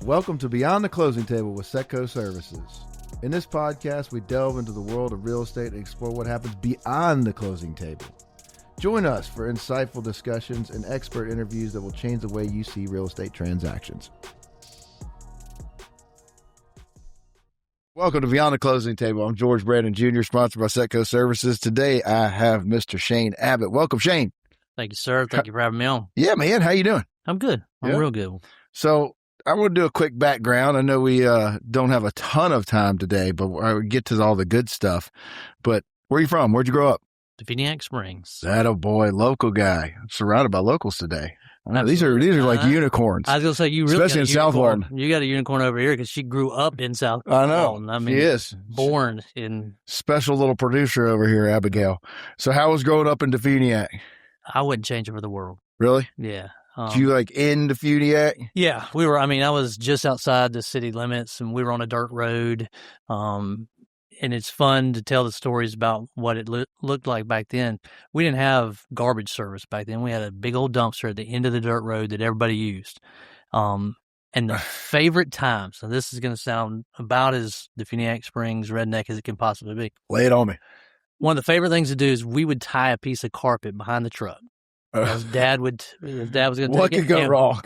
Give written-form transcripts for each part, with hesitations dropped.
Welcome to Beyond the Closing Table with Setco Services. In this podcast, we delve into the world of real estate and explore what happens beyond the closing table. Join us for insightful discussions and expert interviews that will change the way you see real estate transactions. Welcome to Beyond the Closing Table. I'm George Brandon Jr., sponsored by Setco Services. Today, I have Mr. Shane Abbott. Welcome, Shane. Thank you, sir. Thank you for having me on. Yeah, man. How you doing? I'm good. I'm real good. So I want to do a quick background. I know we don't have a ton of time today, but I would get to all the good stuff. But where are you from? Where'd you grow up? DeFuniak Springs. That a boy, local guy. I'm surrounded by locals today. I know, these are like unicorns. I was going to say, you really especially in South Walton. You got a unicorn over here because she grew up in South I know. Walton. I mean, she is. Born in. Special little producer over here, Abigail. So how was growing up in DeFuniak? I wouldn't change it for the world. Really? Yeah. Do you like in DeFuniak? Yeah, we were. I mean, I was just outside the city limits, and we were on a dirt road. And it's fun to tell the stories about what it looked like back then. We didn't have garbage service back then. We had a big old dumpster at the end of the dirt road that everybody used. And the favorite time, so this is going to sound about as DeFuniak Springs redneck as it can possibly be. Lay it on me. One of the favorite things to do is we would tie a piece of carpet behind the truck. His dad was going to take it. What could go wrong?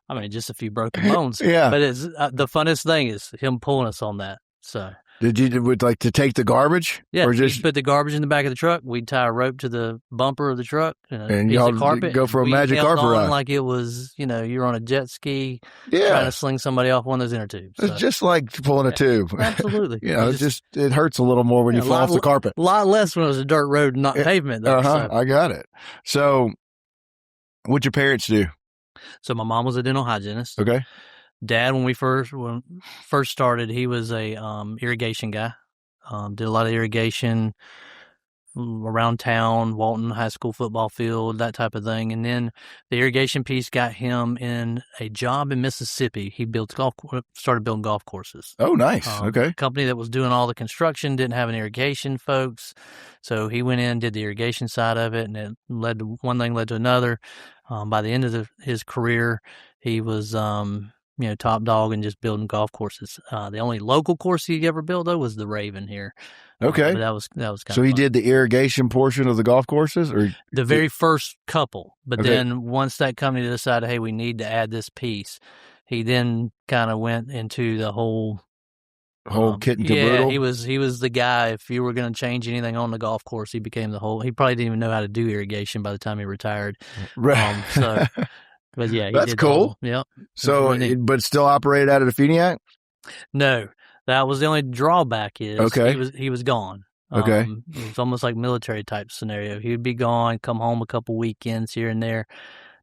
I mean, just a few broken bones. Yeah. But it's the funnest thing is him pulling us on that. So. Did you like to take the garbage? Yeah, or just put the garbage in the back of the truck. We'd tie a rope to the bumper of the truck and piece y'all of carpet. Go for a magic carpet ride, like it was, you're on a jet ski, yeah, trying to sling somebody off one of those inner tubes. It's just like pulling a tube. Absolutely. It hurts a little more when you fall off the carpet. A lot less when it was a dirt road, not pavement. Though, so. I got it. So, what'd your parents do? So my mom was a dental hygienist. Okay. Dad, when we first started, he was a irrigation guy. Did a lot of irrigation around town, Walton High School football field, that type of thing. And then the irrigation piece got him in a job in Mississippi. He started building golf courses. Oh, nice. Okay. A company that was doing all the construction didn't have an irrigation folks. So he went in, did the irrigation side of it, and it one thing led to another. By the end of his career, he was top dog and just building golf courses. The only local course he ever built, though, was the Raven here. Okay. But that was kind of So he fun. did the irrigation portion of the golf courses? Or the very first couple. But Okay. then once that company decided, hey, we need to add this piece, he then kind of went into the whole kit and caboodle? Yeah, he was the guy. If you were going to change anything on the golf course, he became the whole. He probably didn't even know how to do irrigation by the time he retired. Right. But yeah, that's cool. Yep. So, but still operated out of DeFuniak? No, that was the only drawback. He was gone. Okay. It was almost like military type scenario. He would be gone, come home a couple weekends here and there.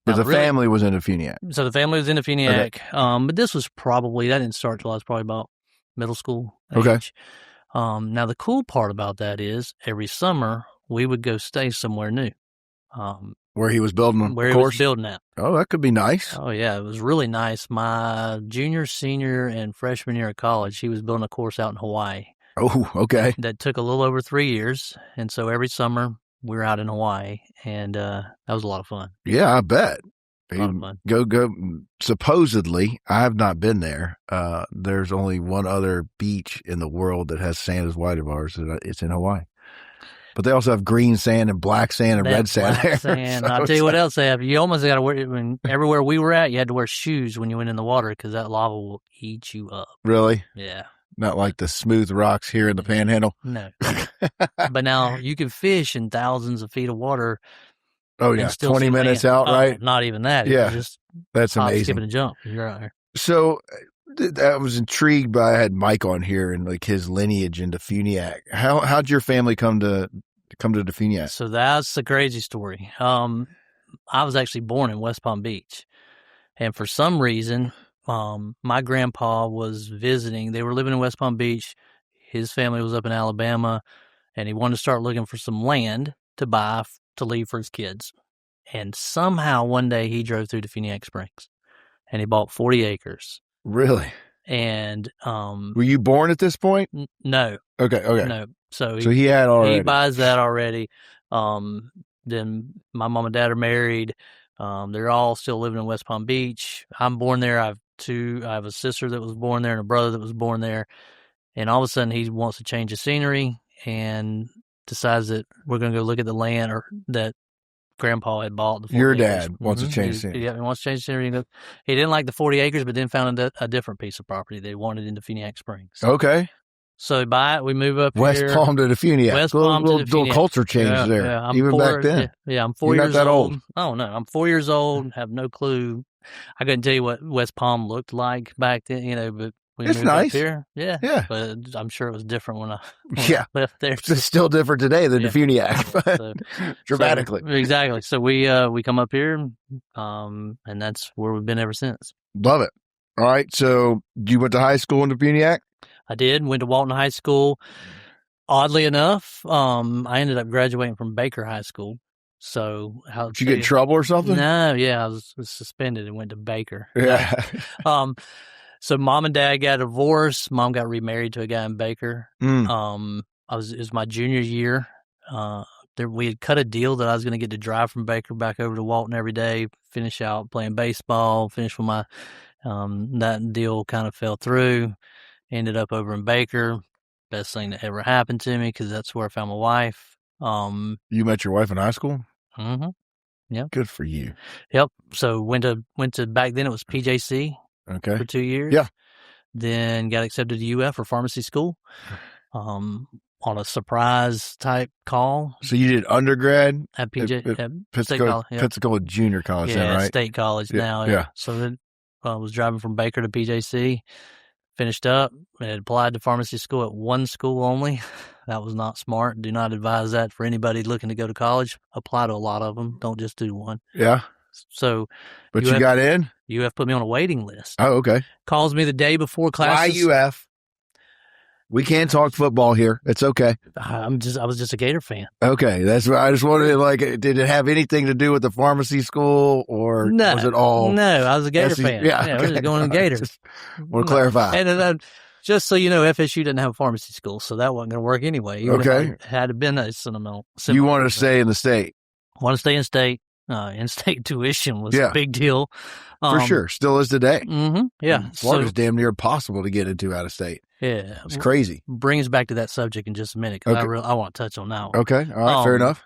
But the family was in DeFuniak. So the family was in DeFuniak. Okay. But this was that didn't start till I was probably about middle school age. Okay. Now the cool part about that is every summer we would go stay somewhere new. Where he was building Where he was building at. Oh, that could be nice. Oh, yeah. It was really nice. My junior, senior, and freshman year of college, he was building a course out in Hawaii. Oh, okay. That took a little over 3 years. And so every summer we were out in Hawaii, and that was a lot of fun. Yeah, I bet. A lot of fun. Go. Supposedly, I have not been there. There's only one other beach in the world that has sand as white as ours. It's in Hawaii. But they also have green sand and black sand and red sand there. Sand. So I'll tell you what else they have. You almost got to wear, everywhere we were at, you had to wear shoes when you went in the water because that lava will eat you up. Really? Yeah. Not like the smooth rocks here in the Panhandle? No. But now you can fish in thousands of feet of water. Oh, yeah. 20 minutes out, right? Not even that. Yeah. Just that's amazing. Skip and a jump. You're out there. So I was intrigued by, I had Mike on here and like his lineage into DeFuniak. How'd your family come to DeFuniak? So that's the crazy story. I was actually born in West Palm Beach, and for some reason, my grandpa was visiting. They were living in West Palm Beach. His family was up in Alabama, and he wanted to start looking for some land to buy to leave for his kids. And somehow one day he drove through DeFuniak Springs, and he bought 40 acres. Really? And were you born at this point? No. Okay. No. So he had already. He buys that already. Then my mom and dad are married. They're all still living in West Palm Beach. I'm born there. I've I have a sister that was born there and a brother that was born there. And all of a sudden he wants to change the scenery and decides that we're going to go look at the land that Grandpa had bought. The Your 40 dad acres. wants to change the scenery. Yeah, he wants to change the scenery. He didn't like the 40 acres, but then found a different piece of property they wanted in DeFuniak Springs. Okay. So buy it. We move up West here. Palm to DeFuniak. West Palm to little DeFuniak. culture change there. Yeah, even back then. Yeah, I'm 4 You're years not that old. Oh, no. I'm 4 years old. Have no clue. I couldn't tell you what West Palm looked like back then, but we it's moved nice. up here. Yeah. Yeah. But I'm sure it was different when I left there. It's still different today than DeFuniak. So, dramatically. Exactly. So we come up here, and that's where we've been ever since. Love it. All right. So you went to high school in DeFuniak? I did. Went to Walton High School. Oddly enough, I ended up graduating from Baker High School. So did you get in trouble or something? No, yeah, I was suspended and went to Baker. Yeah. So mom and dad got divorced. Mom got remarried to a guy in Baker. It was my junior year. We had cut a deal that I was going to get to drive from Baker back over to Walton every day, finish out playing baseball, finish with my, that deal kind of fell through. Ended up over in Baker. Best thing that ever happened to me because that's where I found my wife. You met your wife in high school? Mm-hmm. Yeah. Good for you. Yep. So went to back then it was PJC. Okay. For 2 years. Yeah. Then got accepted to UF for pharmacy school. On a surprise type call. So you did undergrad at State Pensacola, College. Yeah. Pensacola Junior College, yeah, right? State College now. Yeah. So then I was driving from Baker to PJC. Finished up and had applied to pharmacy school at one school only. That was not smart. Do not advise that for anybody looking to go to college. Apply to a lot of them. Don't just do one. Yeah. So, but you got in? UF put me on a waiting list. Oh, okay. Calls me the day before classes. Why UF? We can't talk football here. It's okay. I was just a Gator fan. Okay, that's what I just wondered. Did it have anything to do with the pharmacy school, or was it all? No, I was a Gator fan. Yeah, okay. We're just going to Gator. Want to clarify. And just so you know, FSU didn't have a pharmacy school, so that wasn't going to work anyway. Okay, had been a sentimental. You wanted to stay in the state. Want to stay in state. In-state tuition was a big deal. For sure. Still is today. Mm-hmm. Yeah. Florida's damn near impossible to get into out of state. Yeah. It's crazy. Bring us back to that subject in just a minute because I want to touch on that one. Okay. All right. Fair enough.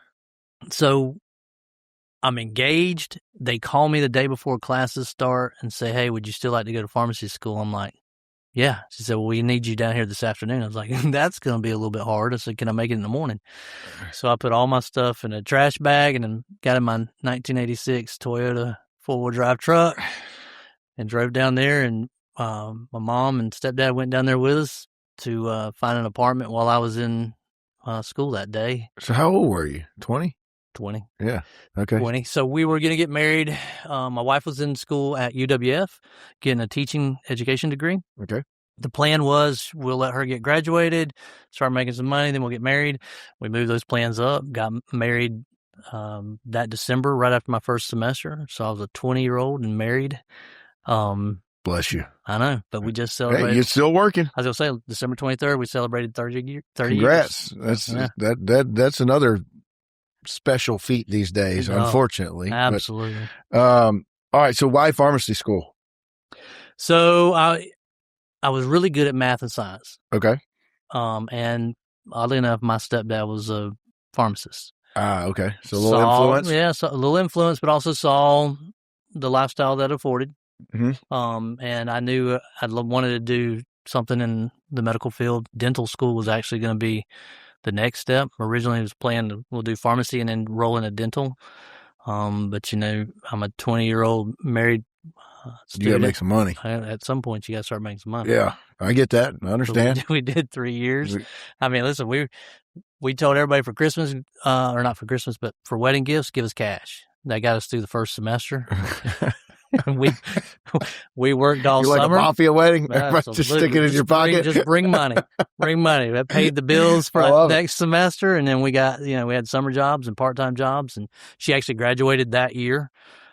So I'm engaged. They call me the day before classes start and say, hey, would you still like to go to pharmacy school? I'm like, yeah. She said, well, we need you down here this afternoon. I was like, that's going to be a little bit hard. I said, can I make it in the morning? So I put all my stuff in a trash bag and then got in my 1986 Toyota four-wheel drive truck and drove down there. And my mom and stepdad went down there with us to find an apartment while I was in school that day. So how old were you? 20? 20. Yeah. Okay. 20. So we were going to get married. My wife was in school at UWF, getting a teaching education degree. Okay. The plan was we'll let her get graduated, start making some money, then we'll get married. We moved those plans up, got married that December right after my first semester. So I was a 20-year-old and married. Bless you. I know, but we just celebrated. Hey, you're still working. I was going to say December 23rd, we celebrated 30 years. Congrats. That's another special feat these days, unfortunately. Absolutely. But, all right. So why pharmacy school? So I was really good at math and science. Okay. And oddly enough, my stepdad was a pharmacist. Okay. So a little influence? Yeah, so a little influence, but also saw the lifestyle that afforded. Mm-hmm. And I knew I wanted to do something in the medical field. Dental school was actually going to be the next step. Originally, I was planning we'll do pharmacy and then roll into dental. But I'm a 20-year-old married student. You got to make some money. At some point, you got to start making some money. Yeah, I get that. I understand. So we did 3 years. I mean, listen, we told everybody for Christmas, or not for Christmas, but for wedding gifts, give us cash. That got us through the first semester. we worked all summer. Like a mafia wedding? Absolutely. Just stick it in your pocket? Just bring money. Bring money. That paid the bills for next semester. And then we got, we had summer jobs and part-time jobs. And she actually graduated that year.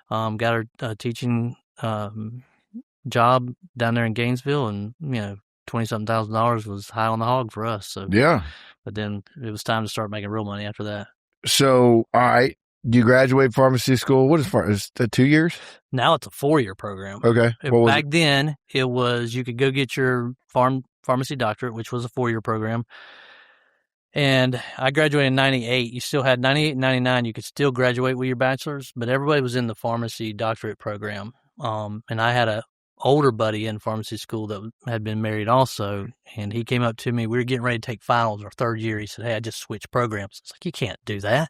Got her teaching job down there in Gainesville. And, $20-something thousand was high on the hog for us. So yeah. But then it was time to start making real money after that. So, all right. you graduate pharmacy school? What is it 2 years? Now it's a 4-year program. Okay. Back then, it was you could go get your pharmacy doctorate, which was a 4-year program. And I graduated in 98. You still had 98 and 99. You could still graduate with your bachelor's, but everybody was in the pharmacy doctorate program. And I had a older buddy in pharmacy school that had been married also. And he came up to me. We were getting ready to take finals our 3rd year. He said, "Hey, I just switched programs." I was like, "You can't do that."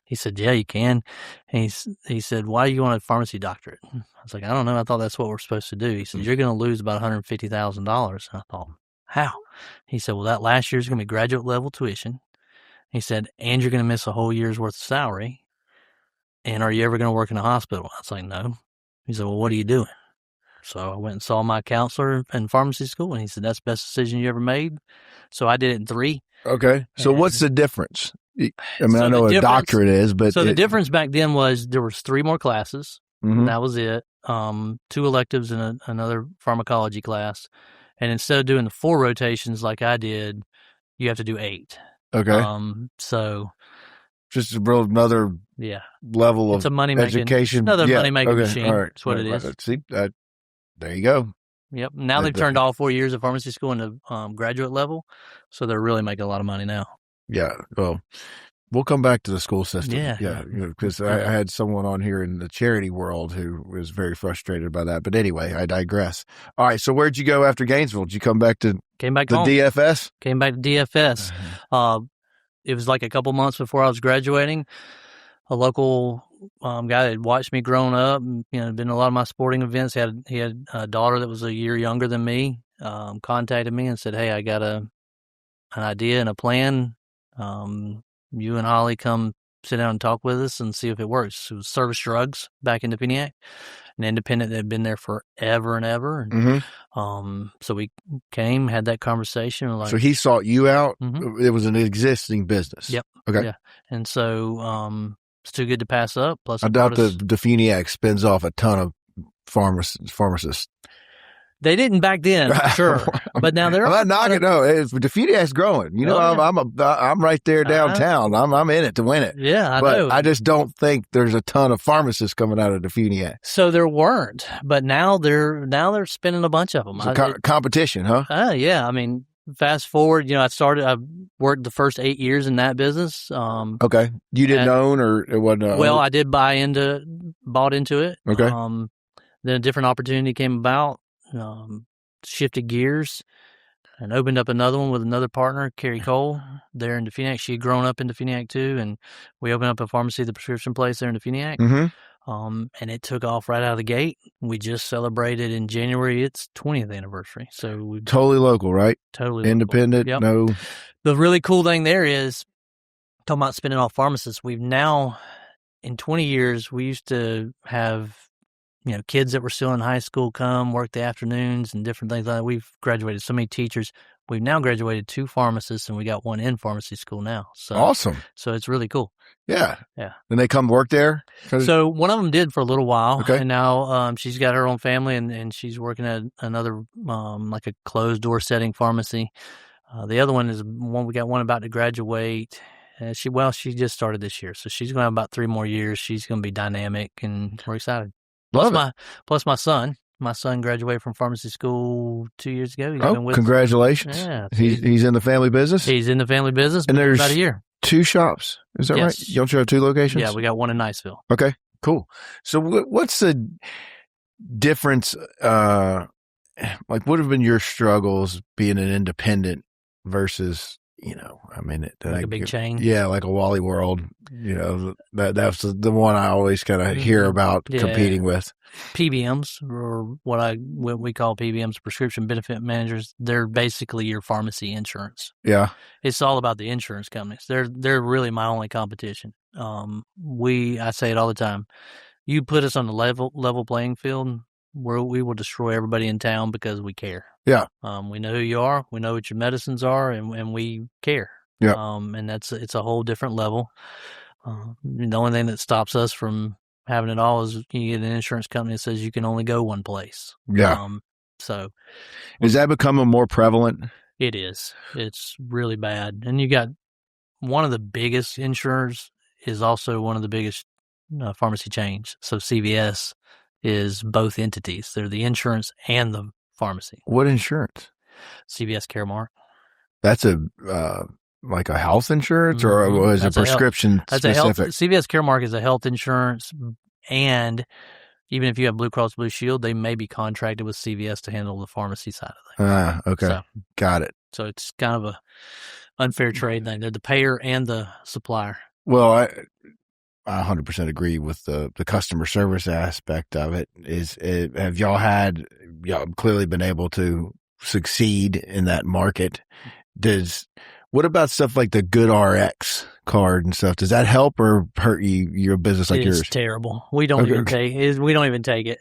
He said, "Yeah, you can." And he said, "Why do you want a pharmacy doctorate?" I was like, "I don't know. I thought that's what we're supposed to do." He said, "You're going to lose about $150,000. And I thought, "How?" He said, "Well, that last year's going to be graduate level tuition." He said, "And you're going to miss a whole year's worth of salary. And are you ever going to work in a hospital?" I was like, "No." He said, "Well, what are you doing?" So I went and saw my counselor in pharmacy school, and he said, "That's the best decision you ever made." So I did it in 3. Okay. So what's the difference? I mean, So I know the a doctorate is, but the difference back then was there was 3 more classes. Mhm. That was it. 2 electives and another pharmacology class. And instead of doing the 4 rotations like I did, you have to do 8. Okay. So Just another level it's of a money-making, education. another money-making machine. All right. That's what it is. See, there you go. Yep. Now they've turned all 4 years of pharmacy school into graduate level, so they're really making a lot of money now. Yeah. Well, we'll come back to the school system. Yeah. Because I had someone on here in the charity world who was very frustrated by that. But anyway, I digress. All right. So where'd you go after Gainesville? Did you come back to home. DFS? Came back to DFS. It was like a couple months before I was graduating. A local guy that had watched me growing up, and, been in a lot of my sporting events. He had a daughter that was a year younger than me. Contacted me and said, "Hey, I got an idea and a plan. You and Holly come sit down and talk with us and see if it works." It was Service Drugs back in DeFuniak, an independent that had been there forever and ever. Mm-hmm. So we came, had that conversation. So he sought you out. Mhm. It was an existing business. Yep. Okay. Yeah. And so it's too good to pass up. Plus, I doubt the DeFuniak spins off a ton of pharmacists. They didn't back then, for sure. But now they're. I'm not knocking. No, DeFuniak's growing. I'm right there downtown. I'm in it to win it. Yeah, I but know. I just don't think there's a ton of pharmacists coming out of DeFuniak. So there weren't, but now they're spinning a bunch of them. It's competition, huh? Yeah. I mean, fast forward. I worked the first 8 years in that business. Okay, you didn't own, or it wasn't. Well, I did bought into it. Okay. Then a different opportunity came about. Shifted gears and opened up another one with another partner, Carrie Cole, there in DeFuniak. She had grown up in DeFuniak too, and we opened up a pharmacy, the prescription place there in DeFuniak. Mm-hmm. And it took off right out of the gate. We just celebrated in January its 20th anniversary. So we totally local, right? Totally independent. Yep. No. The really cool thing there is, talking about spinning off pharmacists, we've now, in 20 years, we used to have kids that were still in high school come work the afternoons and different things like that. We've graduated so many teachers. We've now graduated 2 pharmacists, and we got 1 in pharmacy school now. So awesome. So it's really cool. Yeah. Yeah. And they come work there? So one of them did for a little while. Okay. And now she's got her own family, and she's working at another like a closed door setting pharmacy. The other one is one, we got one about to graduate. She just started this year. So she's going to have about 3 more years. She's going to be dynamic, and we're excited. Plus my son. My son graduated from pharmacy school 2 years ago. Congratulations. Yeah. He's in the family business? He's in the family business, and there's about a year. 2 shops. Is that right? Don't you have 2 locations? Yeah, we got 1 in Niceville. Okay, cool. So what's the difference? What have been your struggles being an independent versus, a big chain? Yeah, like a Wally World. That's the one I always kind of hear about competing with. PBMs, or what we call PBMs, prescription benefit managers. They're basically your pharmacy insurance. Yeah, it's all about the insurance companies. They're really my only competition. I say it all the time. You put us on the level playing field, we will destroy everybody in town because we care. Yeah. We know who you are. We know what your medicines are, and we care. Yeah. And it's a whole different level. The only thing that stops us from having it all is you get an insurance company that says you can only go one place. Yeah. So is that becoming more prevalent? It is. It's really bad. And you got one of the biggest insurers is also one of the biggest pharmacy chains. So CVS is both entities. They're the insurance and the pharmacy. What insurance? CVS Caremark. That's a like a health insurance, or was it prescription specific? CVS Caremark is a health insurance, and even if you have Blue Cross Blue Shield, they may be contracted with CVS to handle the pharmacy side of things. Okay. So, got it. So it's kind of a unfair trade thing. They're the payer and the supplier. Well, I 100% agree with the customer service aspect of it. Have y'all clearly been able to succeed in that market? What about stuff like the Good RX card and stuff? Does that help or hurt your business like yours? It's terrible. We don't even take it.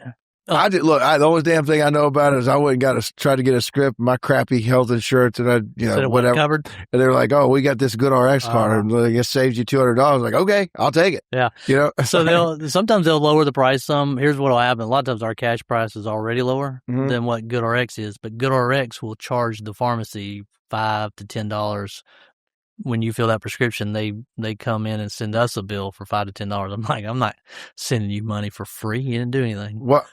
Oh. The only damn thing I know about it is I went and tried to get a script, my crappy health insurance, and whatever. Covered. And they're like, "Oh, we got this Good RX card, and it saves you $200." Like, okay, I'll take it. Yeah, So sometimes they'll lower the price some. Here's what'll happen: a lot of times our cash price is already lower than what Good RX is, but Good RX will charge the pharmacy $5 to $10. When you fill that prescription, they come in and send us a bill for $5 to $10. I'm like, I'm not sending you money for free. You didn't do anything. What?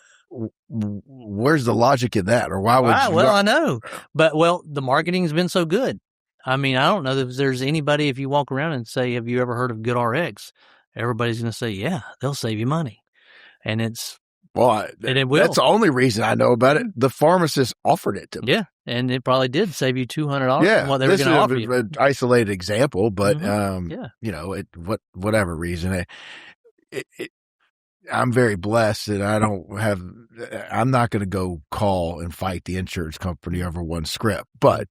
Where's the logic in that? Or why would you? Well, I know. But, the marketing's been so good. I mean, I don't know if there's anybody, if you walk around and say, have you ever heard of Good RX? Everybody's going to say, yeah, they'll save you money. And it's, and it will. That's the only reason I know about it. The pharmacist offered it to me. Yeah. And it probably did save you $200 from what they were going to offer you. This is an isolated example, but, whatever reason, I'm very blessed that I'm not going to go call and fight the insurance company over one script. But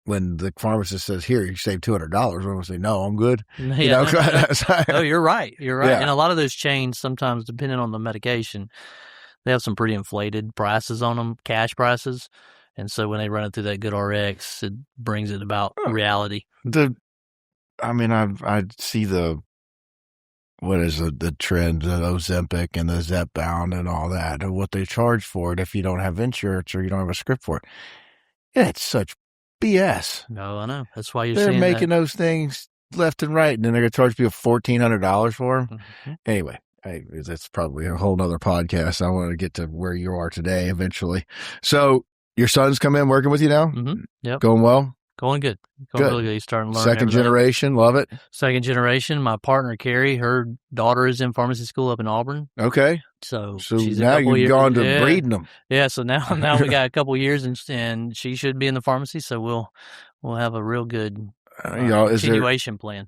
when the pharmacist says, here, you save $200, I'm going to say, no, I'm good. Yeah. No, you're right. You're right. Yeah. And a lot of those chains, sometimes depending on the medication, they have some pretty inflated prices on them, cash prices. And so when they run it through that Good RX, it brings it about reality. I see what is the trend, the Ozempic and the Zepbound and all that, and what they charge for it if you don't have insurance or you don't have a script for it. Yeah, it's such BS. No, I know. That's why they're making those things left and right, and then they're going to charge people $1,400 for them. Mm-hmm. Anyway, that's probably a whole nother podcast. I want to get to where you are today eventually. So your son's come in working with you now? Mm-hmm. Yep. Going well? Going good. Really good. He's starting to learn. Second generation. Love it. Second generation. My partner, Carrie, her daughter is in pharmacy school up in Auburn. Okay. So she's now you've gone to breeding them. Yeah. So now we got a couple years and she should be in the pharmacy. So we'll have a real good continuation plan.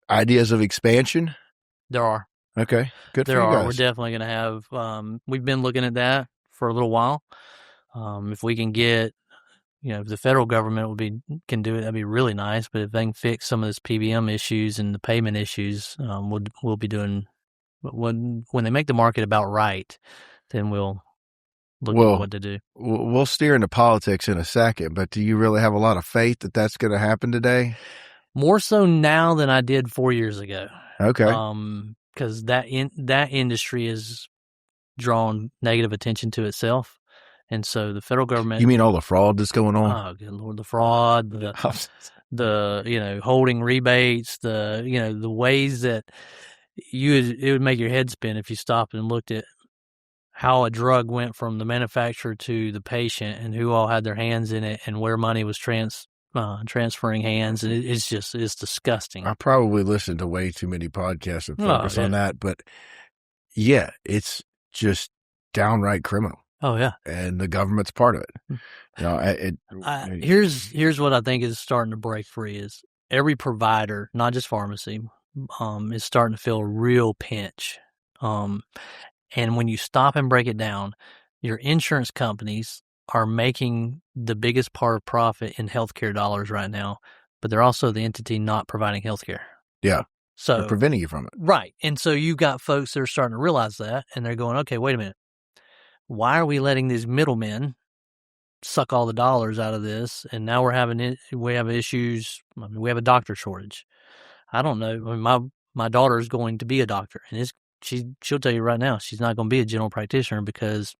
Ideas of expansion? There are. Okay. Good there for you are. guys. We're definitely going to have, we've been looking at that for a little while. If we can get, if the federal government can do it, that'd be really nice. But if they can fix some of this PBM issues and the payment issues, we'll be doing when they make the market about right, then we'll look at what to do. We'll steer into politics in a second, but do you really have a lot of faith that that's going to happen today? More so now than I did 4 years ago. Okay. Because that industry has drawn negative attention to itself. And so the federal government. You mean all the fraud that's going on? Oh, good Lord, the fraud, the holding rebates, the ways that it would make your head spin if you stopped and looked at how a drug went from the manufacturer to the patient and who all had their hands in it and where money was transferring hands. And it's disgusting. I probably listened to way too many podcasts and focus on that, but yeah, it's just downright criminal. Oh yeah, and the government's part of it. Here's what I think is starting to break free is every provider, not just pharmacy, is starting to feel a real pinch. And when you stop and break it down, your insurance companies are making the biggest part of profit in healthcare dollars right now, but they're also the entity not providing healthcare. Yeah. So they're preventing you from it. Right. And so you got folks that are starting to realize that, and they're going, okay, wait a minute. Why are we letting these middlemen suck all the dollars out of this? And now we have issues. I mean, we have a doctor shortage. I don't know. I mean, my daughter is going to be a doctor, and she'll tell you right now she's not going to be a general practitioner because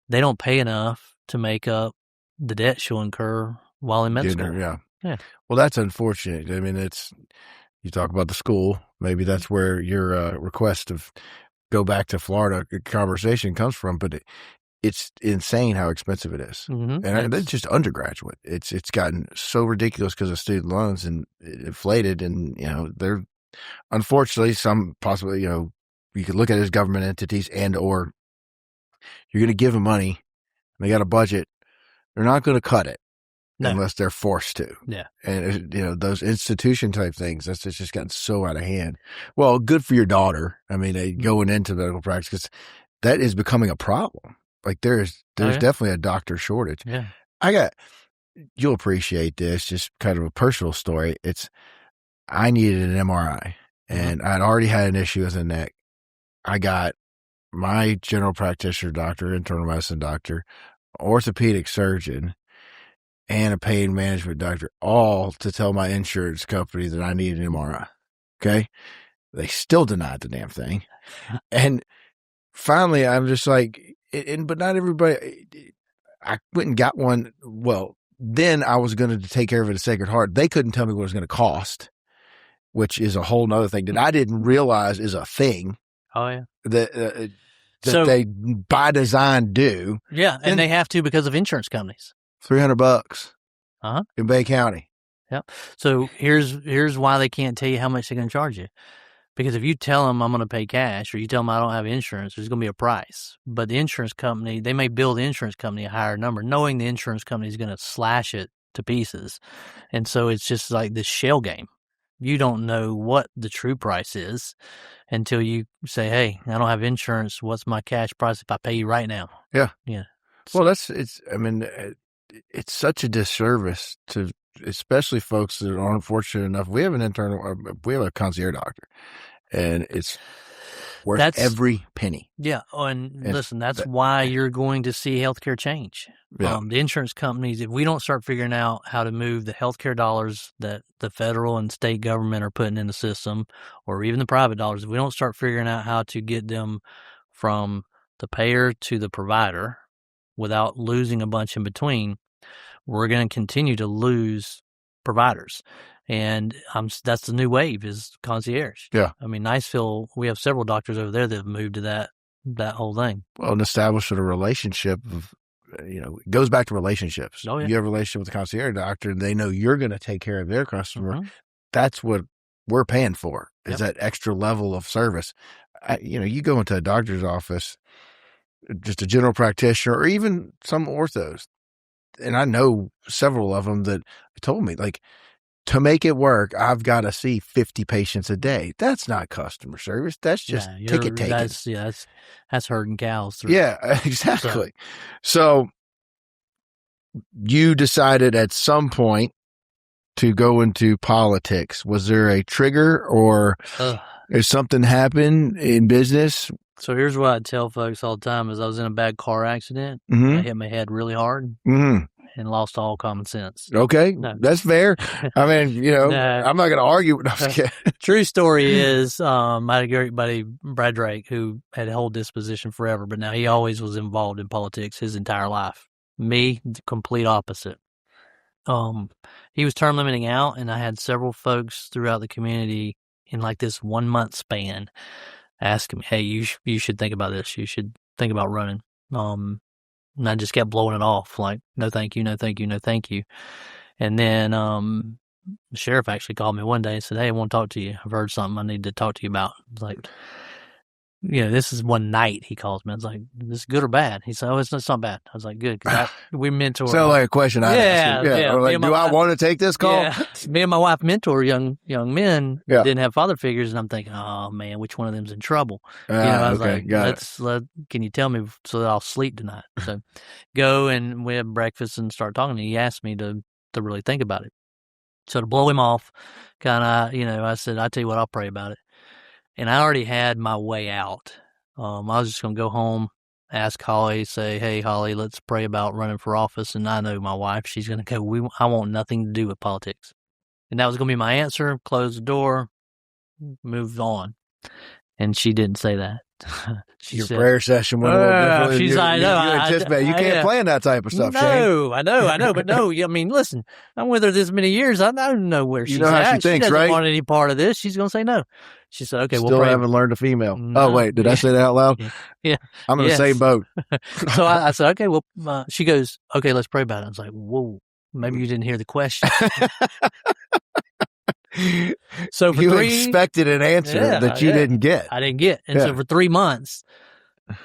they don't pay enough to make up the debt she'll incur while in med school. Yeah. Well, that's unfortunate. I mean, You talk about the school. Maybe that's where your request of go back to Florida conversation comes from. But it's insane how expensive it is. Mm-hmm. And it's just undergraduate. It's gotten so ridiculous because of student loans and inflated. And, they're unfortunately some possibly, you could look at it as government entities or you're going to give them money. They got a budget. They're not going to cut it unless they're forced to. Yeah. And, those institution type things, it's just gotten so out of hand. Well, good for your daughter. I mean, going into medical practice, because that is becoming a problem. Like there's definitely a doctor shortage. Yeah. You'll appreciate this, just kind of a personal story. I needed an MRI and I'd already had an issue with the neck. I got my general practitioner doctor, internal medicine doctor, orthopedic surgeon, and a pain management doctor, all to tell my insurance company that I needed an MRI. Okay. They still denied the damn thing. And finally, I'm just like, but not everybody, I went and got one. Well, then I was going to take care of it at Sacred Heart. They couldn't tell me what it was going to cost, which is a whole nother thing that I didn't realize is a thing. Oh, yeah. That they by design do. Yeah. And they have to because of insurance companies. $300 in Bay County. Yep. So here's why they can't tell you how much they're going to charge you. Because if you tell them I'm going to pay cash or you tell them I don't have insurance, there's going to be a price. But the insurance company, they may bill the insurance company a higher number, knowing the insurance company is going to slash it to pieces. And so it's just like this shell game. You don't know what the true price is until you say, hey, I don't have insurance. What's my cash price if I pay you right now? Yeah. Yeah. Well, it's such a disservice to especially folks that aren't fortunate enough. We have a concierge doctor, and it's worth every penny. Yeah. Oh, and listen, that's why you're going to see healthcare change. Yeah. The insurance companies, if we don't start figuring out how to move the healthcare dollars that the federal and state government are putting in the system, or even the private dollars, if we don't start figuring out how to get them from the payer to the provider without losing a bunch in between, we're going to continue to lose providers. And that's the new wave is concierge. Yeah. I mean, Niceville, we have several doctors over there that have moved to that whole thing. Well, and establishing a relationship of, it goes back to relationships. Oh, yeah. You have a relationship with a concierge doctor and they know you're going to take care of their customer. Mm-hmm. That's what we're paying for is that extra level of service. You go into a doctor's office, just a general practitioner or even some orthos. And I know several of them that told me, like, to make it work, I've got to see 50 patients a day. That's not customer service. That's just ticket taking. That's herding cows through. Yeah, exactly. So you decided at some point to go into politics. Was there a trigger or is something happen in business? So here's what I tell folks all the time is I was in a bad car accident. Mm-hmm. I hit my head really hard and lost all common sense. Okay. No. That's fair. I mean, I'm not going to argue. True story is I had a great buddy, Brad Drake, who had a whole disposition forever, but now he always was involved in politics his entire life. Me, the complete opposite. He was term limiting out, and I had several folks throughout the community in like this 1 month span ask him, hey, you should think about this. You should think about running. And I just kept blowing it off like, no, thank you, no, thank you, no, thank you. And then the sheriff actually called me one day and said, hey, I want to talk to you. I've heard something I need to talk to you about. I was like, this is one night he calls me. I was like, this is good or bad? He said, oh, it's not bad. I was like, good, because we mentor. Sound like a question I asked. Yeah. Or like, do I want to take this call? Yeah. Me and my wife mentor young men didn't have father figures, and I'm thinking, oh, man, which one of them's in trouble? I was like, can you tell me so that I'll sleep tonight? So go and we have breakfast and start talking. And he asked me to really think about it. So to blow him off, kind of, I said, I tell you what, I'll pray about it. And I already had my way out. I was just going to go home, ask Holly, say, hey, Holly, let's pray about running for office. And I know my wife, she's going to go, I want nothing to do with politics. And that was going to be my answer. Close the door, move on. And she didn't say that. She Your said, prayer session went a little differently. she's like, no, you anticipate. You can't plan that type of stuff, Shane. No, I know, but no, I mean, listen, I'm with her this many years. I don't know where she's know how at. she thinks, doesn't right? want any part of this. She's going to say no. She said, okay, Still we'll pray. haven't learned a female. No. Oh, wait, did I say that out loud? Yeah. I'm in the same boat. So I said, okay, well, she goes, okay, let's pray about it. I was like, whoa, maybe you didn't hear the question. So for you expected an answer that you didn't get. I didn't get. And so for 3 months,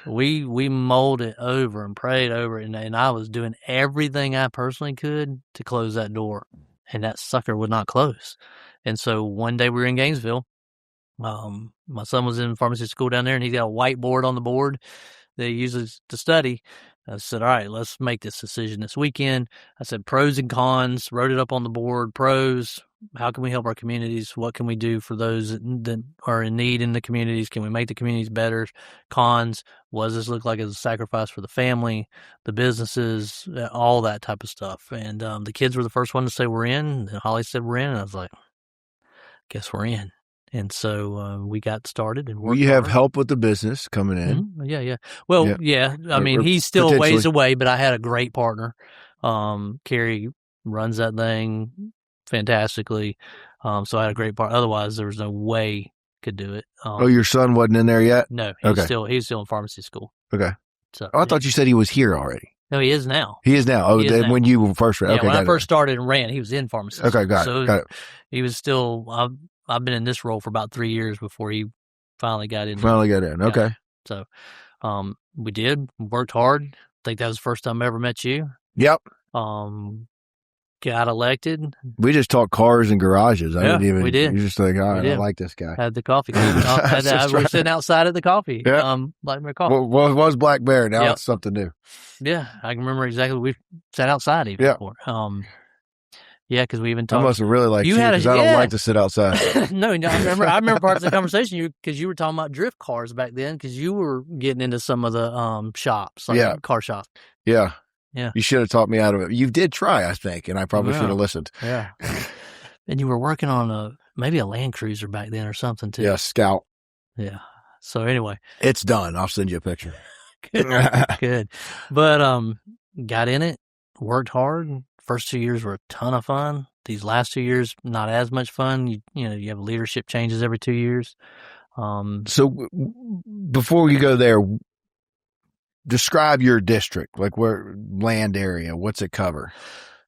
we mulled it over and prayed over it. And I was doing everything I personally could to close that door. And that sucker would not close. And so one day we were in Gainesville. My son was in pharmacy school down there, and he's got a whiteboard on the board that he uses to study. I said, all right, let's make this decision this weekend. I said, pros and cons, wrote it up on the board. Pros, how can we help our communities? What can we do for those that are in need in the communities? Can we make the communities better? Cons, what does this look like as a sacrifice for the family, the businesses, all that type of stuff? And the kids were the first one to say we're in, and Holly said we're in, and I was like, guess we're in. And so we got started and worked. You have help with the business coming in. Mm-hmm. Yeah. Well, yeah. I mean, he's still a ways away, but I had a great partner. Carrie runs that thing fantastically. So I had a great partner. Otherwise, there was no way could do it. Your son wasn't in there yet? No, he's still in pharmacy school. Okay. So I thought you said he was here already. No, he is now. He is now. Oh, then when you first ran. Yeah, okay, when I first started and ran, he was in pharmacy. Okay, got it. He was still. I've been in this role for about 3 years before he finally got in. Okay. So, we worked hard. I think that was the first time I ever met you. Yep. Got elected. We just talked cars and garages. I didn't even. We did. You're just like, all right, I like this guy. Had the coffee. We're sitting outside at the coffee. Yeah. Like my coffee. Well, it was Black Bear. Now it's something new. Yeah, I can remember exactly. We sat outside even before. Yeah, because we even talked. I must have really liked you because I don't like to sit outside. No, I remember parts of the conversation because you were talking about drift cars back then because you were getting into some of the shops, car shops. Yeah. Yeah. You should have taught me out of it. You did try, I think, and I probably should have listened. Yeah. And you were working on maybe a Land Cruiser back then or something too. Yeah, Scout. Yeah. So anyway. It's done. I'll send you a picture. Good. But got in it, worked hard. First 2 years were a ton of fun. These last 2 years, not as much fun. You have leadership changes every 2 years. So before you go there, describe your district, like where land area. What's it cover?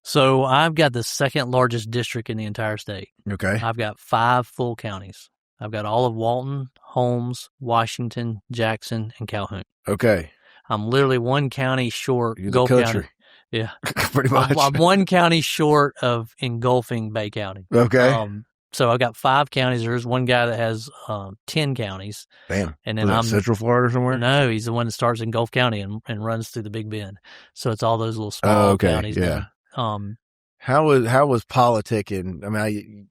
So I've got the second largest district in the entire state. Okay. I've got 5 full counties. I've got all of Walton, Holmes, Washington, Jackson, and Calhoun. Okay. I'm literally one county short. You're Gulf the country. County. Yeah. Pretty much. I'm one county short of engulfing Bay County. Okay. So I've got 5 counties. There's one guy that has 10 counties. Damn. And then I'm Central Florida somewhere? No, he's the one that starts in Gulf County and runs through the Big Bend. So it's all those little small counties. Yeah. Now. How was politicking? I mean,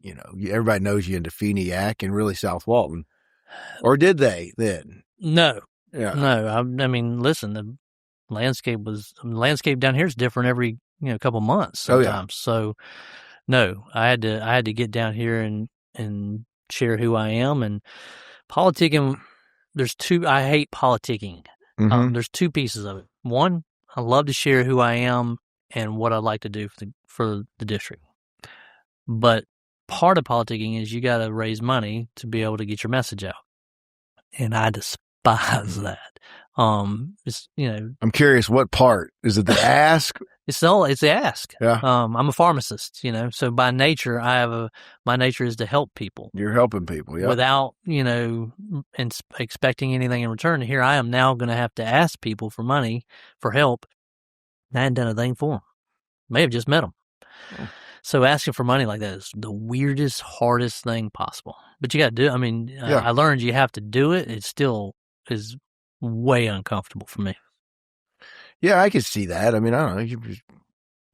everybody knows you in DeFuniak and really South Walton. Or did they then? No. Yeah. No. I mean, listen, the landscape down here is different every couple months sometimes. Oh, yeah. So no, I had to get down here and share who I am. And politicking, I hate politicking. Mm-hmm. There's 2 pieces of it. One, I love to share who I am and what I'd like to do for the district. But part of politicking is you got to raise money to be able to get your message out. And I despise that. I'm curious, what part? Is it the ask? It's the ask. Yeah. I'm a pharmacist, so by nature, my nature is to help people. You're helping people, yeah. Without, expecting anything in return. Here I am now going to have to ask people for money, for help. I hadn't done a thing for them. May have just met them. Oh. So asking for money like that is the weirdest, hardest thing possible. But you got to do it. I mean, I learned you have to do it. It still is way uncomfortable for me. Yeah, I could see that. I mean, I don't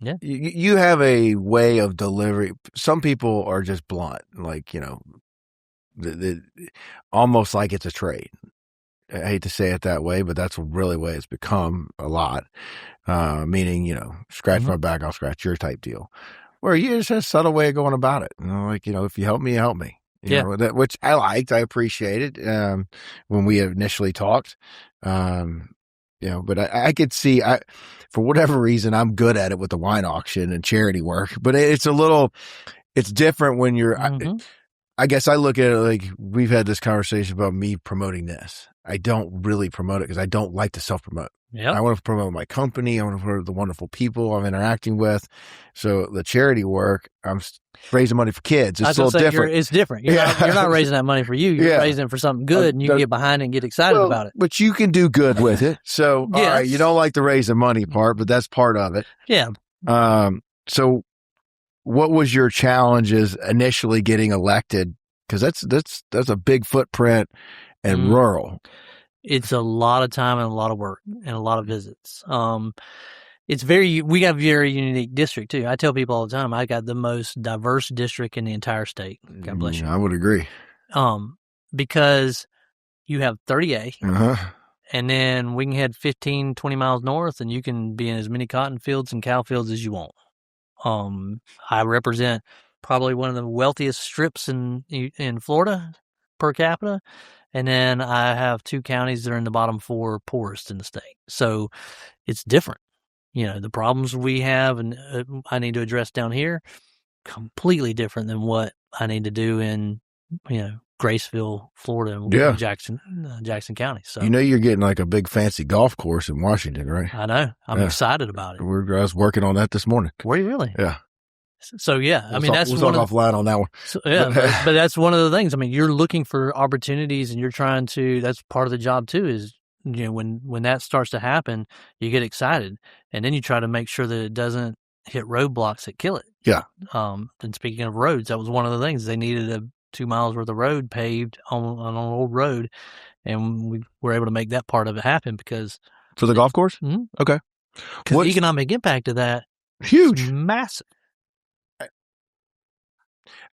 know. You have a way of delivery. Some people are just blunt, like, almost like it's a trade. I hate to say it that way, but that's really the way it's become a lot. Meaning, scratch my back, I'll scratch your type deal. Where you just have a subtle way of going about it. If you help me, you help me. You know, which I liked. I appreciated when we initially talked. You know, but I could see, for whatever reason, I'm good at it with the wine auction and charity work, but it's different when you're, I guess I look at it like we've had this conversation about me promoting this. I don't really promote it because I don't like to self-promote. I want to promote my company. I want to promote the wonderful people I'm interacting with. So the charity work, I'm raising money for kids. It's a little different. It's different. You're not raising that money for you. You're raising it for something good, and you can get behind it and get excited about it. But you can do good with it. So, all right, you don't like the raise the money part, but that's part of it. Yeah. So what was your challenges initially getting elected? Because that's a big footprint and rural. It's a lot of time and a lot of work and a lot of visits. We got a very unique district too. I tell people all the time, I got the most diverse district in the entire state. God bless you. I would agree. Because you have 30A, and then we can head 15, 20 miles north, and you can be in as many cotton fields and cow fields as you want. I represent probably one of the wealthiest strips in Florida per capita. And then I have 2 counties that are in the bottom 4 poorest in the state. So it's different. You know, the problems we have and I need to address down here, completely different than what I need to do in, Graceville, Florida, and Jackson County. So you're getting like a big fancy golf course in Washington, right? I know. I'm excited about it. I was working on that this morning. Were you really? Yeah. So that's we'll talk offline on that one. So, but that's one of the things. I mean, you're looking for opportunities, and you're trying to. That's part of the job too. Is when that starts to happen, you get excited, and then you try to make sure that it doesn't hit roadblocks that kill it. Yeah. And speaking of roads, that was one of the things. They needed 2 miles worth of road paved on an old road, and we were able to make that part of it happen because for the golf course. Mm-hmm. Okay. Because the economic impact of that huge, massive.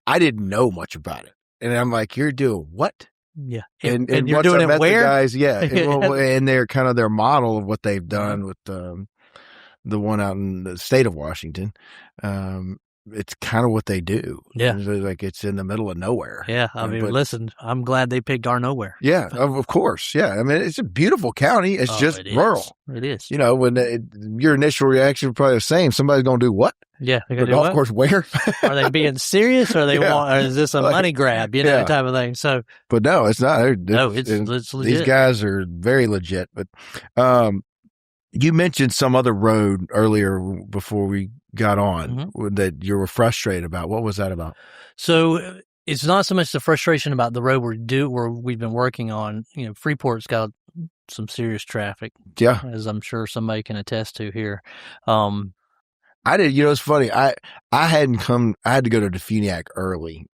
I didn't know much about it. And I'm like, you're doing what? Yeah. And you're doing it where? Guys, and they're kind of their model of what they've done with the one out in the state of Washington. It's kind of what they do. Yeah. Like it's in the middle of nowhere. Yeah. I mean, listen, I'm glad they picked our nowhere. Yeah, of course. Yeah. I mean, it's a beautiful county. It's just rural. It is. When your initial reaction is probably the same. Somebody's going to do what? Yeah. The golf course where? Are they being serious or or is this a money grab, type of thing? So, but no, it's not. It's legit. These guys are very legit. But you mentioned some other road earlier before we got on that you were frustrated about. What was that about? So it's not so much the frustration about the road we've been working on. Freeport's got some serious traffic. Yeah, as I'm sure somebody can attest to here. I did. It's funny. I hadn't come. I had to go to DeFuniak early,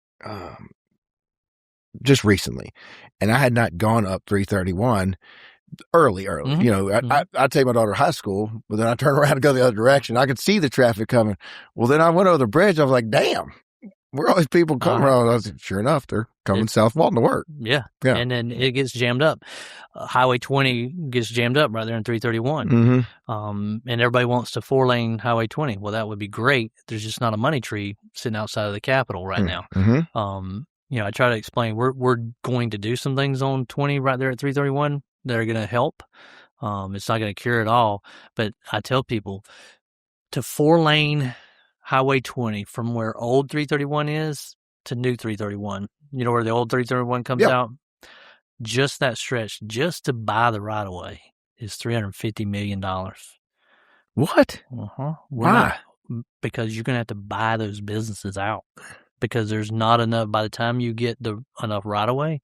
just recently, and I had not gone up 331 early. I take my daughter to high school, but then I turn around and go the other direction. I could see the traffic coming. Well, then I went over the bridge. I was like, damn, where are all these people coming from? I was like, sure enough, they're coming South Walton to work. Yeah. And then it gets jammed up. Highway 20 gets jammed up right there in 331. And everybody wants to 4-lane Highway 20. Well, that would be great. There's just not a money tree sitting outside of the Capitol right now. I try to explain we're going to do some things on 20 right there at 331 that are going to help. It's not going to cure it all, but I tell people to 4-lane Highway 20 from where old 331 is to new 331. You know where the old 331 comes out? Just that stretch, just to buy the right of way, is $350 million. What? Why? Because you're going to have to buy those businesses out because there's not enough. By the time you get enough right of way,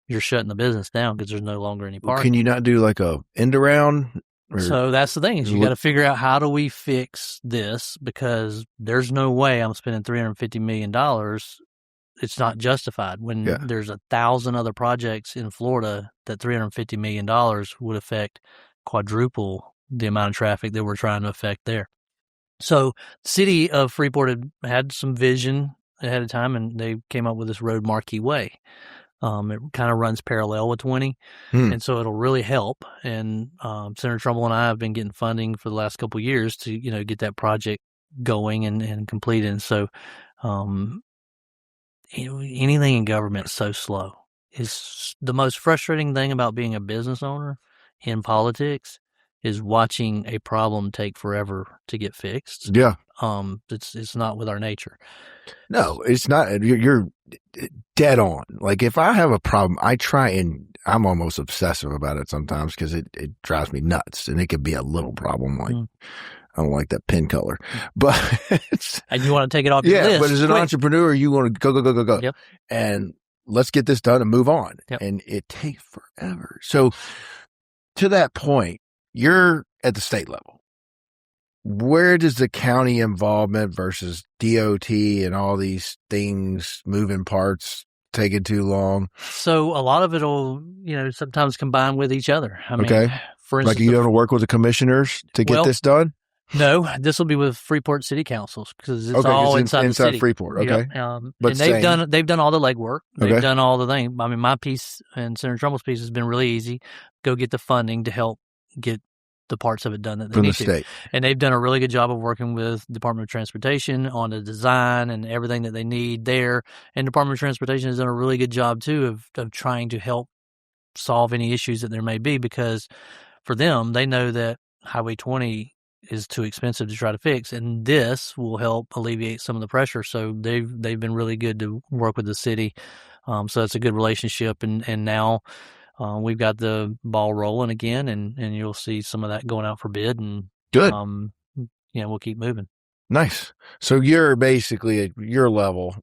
you're shutting the business down because there's no longer any parking. Can you not do like a end around? So that's the thing is you got to figure out how do we fix this because there's no way I'm spending $350 million. It's not justified when there's 1,000 other projects in Florida that $350 million would affect quadruple the amount of traffic that we're trying to affect there. So the city of Freeport had some vision ahead of time and they came up with this road Marquee Way. It kind of runs parallel with 20, and so it'll really help. And Senator Trumbull and I have been getting funding for the last couple of years to, get that project going and completed. And so anything in government is so slow. It's the most frustrating thing about being a business owner in politics is watching a problem take forever to get fixed. Yeah. It's not with our nature. No, it's not. You're dead on. Like if I have a problem, I try and I'm almost obsessive about it sometimes because it drives me nuts, and it could be a little problem. Like I don't like that pen color, but and you want to take it off your list. Yeah, but as an entrepreneur, you want to go. Yep. And let's get this done and move on. Yep. And it takes forever. So to that point, you're at the state level. Where does the county involvement versus DOT and all these things, moving parts, taking too long? So a lot of it'll, sometimes combine with each other. I mean, for instance, like you have to work with the commissioners to get this done? No, this will be with Freeport City Councils because it's all inside the city. Freeport, okay. But and they've done all the legwork. They've done all the things. I mean, my piece and Senator Trumbull's piece has been really easy. Go get the funding to help get the parts of it done that they need to. And they've done a really good job of working with Department of Transportation on the design and everything that they need there. And Department of Transportation has done a really good job too of trying to help solve any issues that there may be, because for them, they know that Highway 20 is too expensive to try to fix, and this will help alleviate some of the pressure. So they've been really good to work with the city. So it's a good relationship, and now we've got the ball rolling again, and you'll see some of that going out for bid, and good. We'll keep moving. Nice. So you're basically at your level.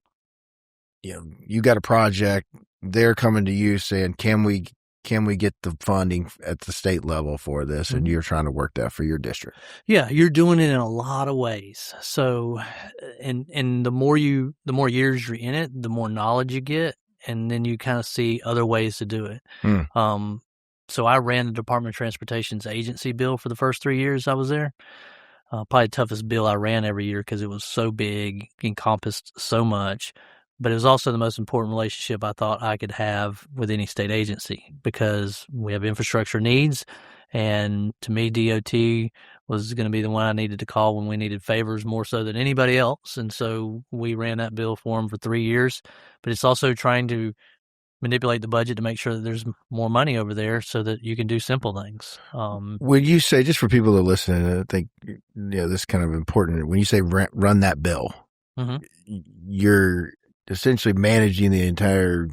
You got a project. They're coming to you saying, "Can we get the funding at the state level for this?" And you're trying to work that for your district. Yeah, you're doing it in a lot of ways. So, and the more years you're in it, the more knowledge you get, and then you kind of see other ways to do it. So I ran the Department of Transportation's agency bill for the first 3 years I was there. Probably the toughest bill I ran every year because it was so big, encompassed so much. But it was also the most important relationship I thought I could have with any state agency, because we have infrastructure needs. And to me, DOT was going to be the one I needed to call when we needed favors more so than anybody else. And so we ran that bill for them for 3 years. But it's also trying to manipulate the budget to make sure that there's more money over there so that you can do simple things. When you say, just for people that listen, I think this is kind of important. When you say run that bill, you're essentially managing the entire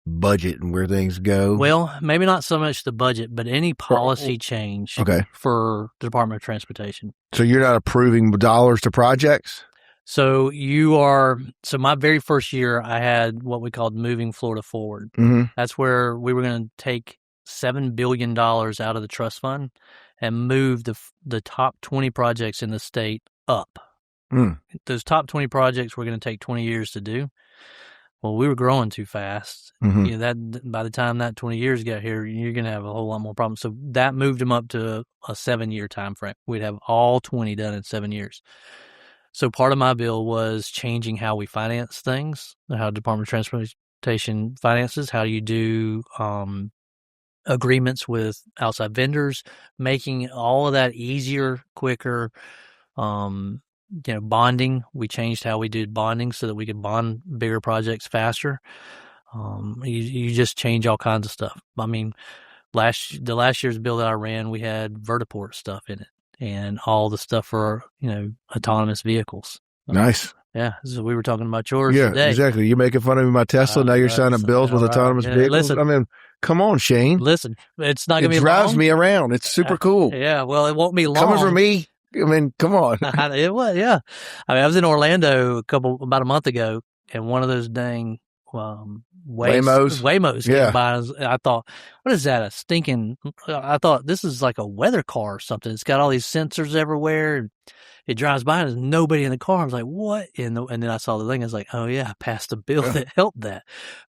budget and where things go. Well, maybe not so much the budget, but any policy change for the Department of Transportation. So you're not approving dollars to projects? So you are. So my very first year, I had what we called Moving Florida Forward. That's where we were going to take $7 billion out of the trust fund and move the top 20 projects in the state up. Those top 20 projects were going to take 20 years to do. Well, we were growing too fast. That by the time that 20 years got here, you're going to have a whole lot more problems. So that moved them up to a 7-year time frame. We'd have all 20 done in 7 years. So part of my bill was changing how we finance things, how Department of Transportation finances, how you do agreements with outside vendors, making all of that easier, quicker. Bonding, we changed how we did bonding so that we could bond bigger projects faster. You just change all kinds of stuff. I mean, the last year's bill that I ran, we had vertiport stuff in it and all the stuff for, autonomous vehicles. Nice. Yeah. So we were talking about yours today. Yeah, exactly. You're making fun of me, my Tesla. Now you're signing bills with autonomous vehicles. Listen, I mean, come on, Shane. Listen, it's not going to be long. It drives me around. It's super cool. Yeah. Well, it won't be long. Coming from me. I mean, come on. It was, yeah. I mean, I was in Orlando about a month ago, and one of those dang Waymos came by. I thought, what is that? I thought this is like a weather car or something. It's got all these sensors everywhere. And it drives by and there's nobody in the car. I was like, what? And then I saw the thing. I was like, oh yeah, I passed a bill that helped that.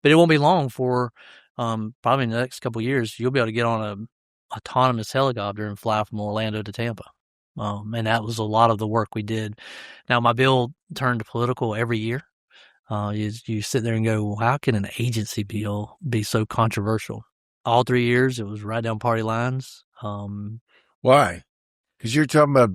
But it won't be long for probably in the next couple of years, you'll be able to get on a autonomous helicopter and fly from Orlando to Tampa. And that was a lot of the work we did. Now, my bill turned political every year. You sit there and go, well, how can an agency bill be so controversial? All 3 years, it was right down party lines. Why? Because you're talking about,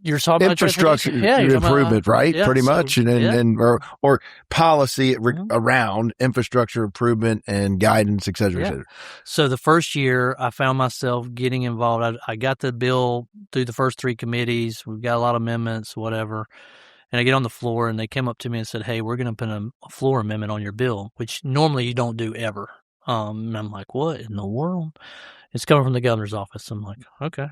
You're talking about infrastructure you're improvement, right? Yeah, Pretty much, and or policy Mhm. around infrastructure improvement and guidance, et cetera, et Yeah. cetera. So the first year, I found myself getting involved. I got the bill through the first 3 committees. We've got a lot of amendments, whatever. And I get on the floor, and they came up to me and said, "Hey, we're going to put a floor amendment on your bill," which normally you don't do ever. And I'm like, "What in the world?" It's coming from the governor's office. I'm like, "Okay."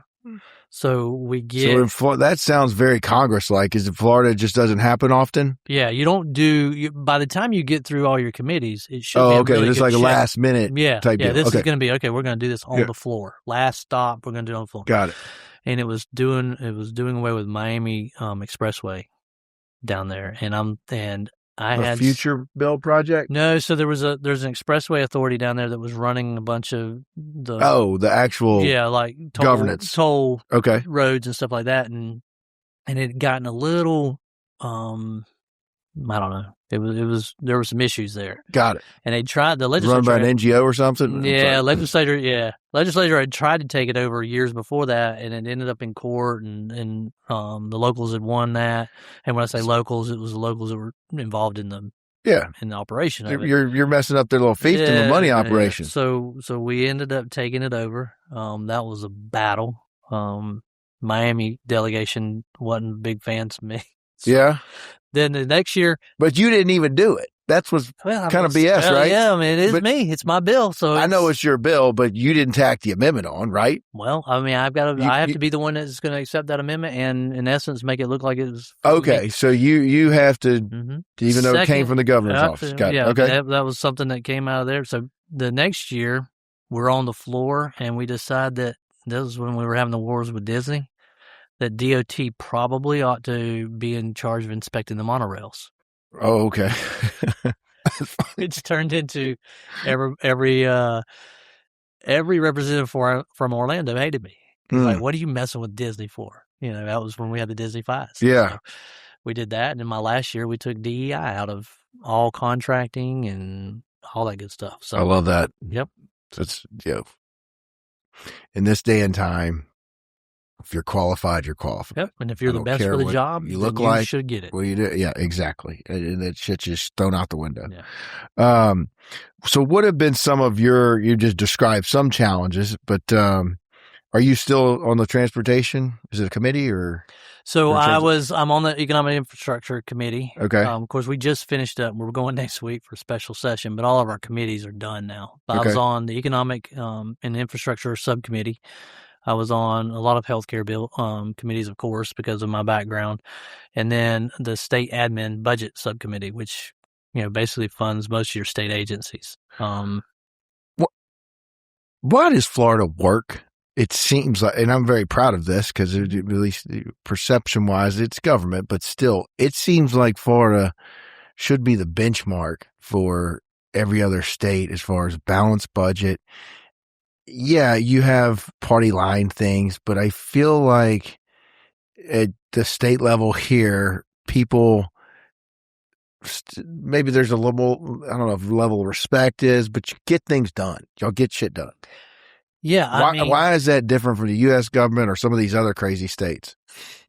So we get that sounds very Congress-like. Is it Florida? It just doesn't happen often. Yeah, you don't do. By the time you get through all your committees, it should. Oh, be okay. Really It's like a last minute type deal. This okay. is going to be okay. We're going to do this on the floor. Last stop. We're going to do it on the floor. Got it. And it was doing away with Miami Expressway down there, and I had future bill project. No, so there's an expressway authority down there that was running a bunch of the actual like governance toll okay roads and stuff like that, and it had gotten a little I don't know. There were some issues there. Got it. And they tried the legislature run by an NGO or something. Yeah, legislator had tried to take it over years before that, and it ended up in court, and the locals had won that. And when I say locals, it was the locals that were involved in the operation of it. You're messing up their little fiefdom and money operation. So we ended up taking it over. That was a battle. Miami delegation wasn't big fans of me. Yeah. Then the next year, but you didn't even do it. That's what's kind of BS, right? Yeah, I mean, it is me. It's my bill. So I know it's your bill, but you didn't tack the amendment on, right? Well, I mean, I have to be the one that's going to accept that amendment and, in essence, make it look like it was. Okay, me. So you have to, even though it came from the governor's office. Got it. Okay, that was something that came out of there. So the next year, we're on the floor, and we decide that this is when we were having the wars with Disney, that DOT probably ought to be in charge of inspecting the monorails. Oh, okay. It's turned into every representative from Orlando hated me. Like, what are you messing with Disney for? That was when we had the Disney fights. Yeah. So we did that. And in my last year, we took DEI out of all contracting and all that good stuff. So I love that. Yep. That's, in this day and time, if you're qualified, you're qualified. Yep. And if you're the best for the job, you look like, you should get it. Well, you do. Yeah, exactly. And that shit's just thrown out the window. Yeah. So what have been some of you just described some challenges, but, are you still on the transportation? Is it a committee or? So I'm on the economic infrastructure committee. Okay. Of course, we just finished up. We're going next week for a special session, but all of our committees are done now. But I was on the economic and infrastructure subcommittee. I was on a lot of healthcare bill committees, of course, because of my background, and then the state admin budget subcommittee, which basically funds most of your state agencies. Why does Florida work? It seems like, and I'm very proud of this because at least perception-wise, it's government, but still, it seems like Florida should be the benchmark for every other state as far as balanced budget. Yeah, you have party line things, but I feel like at the state level here, people, maybe there's a little, I don't know if level of respect is, but you get things done. Y'all get shit done. Yeah. Why is that different from the U.S. government or some of these other crazy states?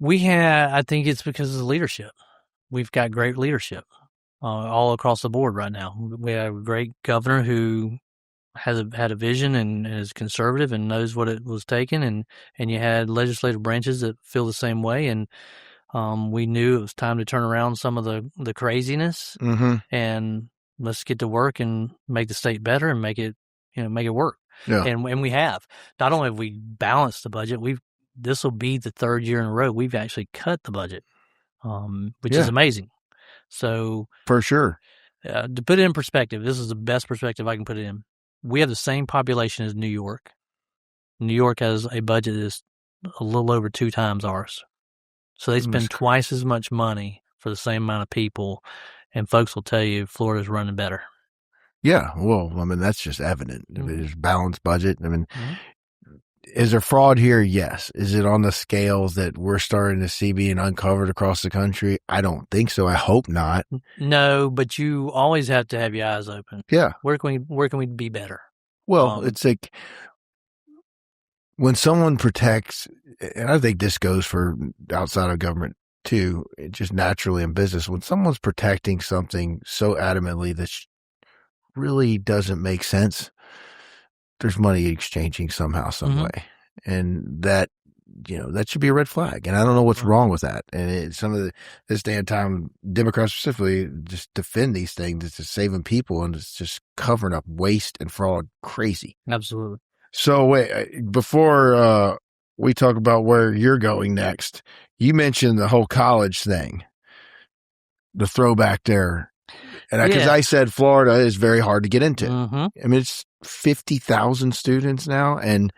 I think it's because of the leadership. We've got great leadership all across the board right now. We have a great governor who had a vision and is conservative and knows what it was taking, and you had legislative branches that feel the same way, and we knew it was time to turn around some of the craziness, and let's get to work and make the state better and make it work. Yeah. And we have. Not only have we balanced the budget, this will be the third year in a row we've actually cut the budget, which is amazing. So for sure, to put it in perspective, this is the best perspective I can put it in. We have the same population as New York. New York has a budget that's a little over 2 times ours. So they spend twice as much money for the same amount of people, and folks will tell you Florida's running better. Yeah, well, I mean, that's just evident. There's balanced budget. I mean, is there fraud here? Yes. Is it on the scales that we're starting to see being uncovered across the country? I don't think so. I hope not. No, but you always have to have your eyes open. Yeah. Where can we be better? Well, it's like when someone protects, and I think this goes for outside of government too, just naturally in business, when someone's protecting something so adamantly that really doesn't make sense, there's money exchanging somehow, some way. And that, that should be a red flag. And I don't know what's wrong with that. And some of this day and time, Democrats specifically just defend these things. It's just saving people, and it's just covering up waste and fraud. Crazy. Absolutely. So wait, before we talk about where you're going next, you mentioned the whole college thing, the throwback there. And because I said Florida is very hard to get into. I mean, it's 50,000 students now, and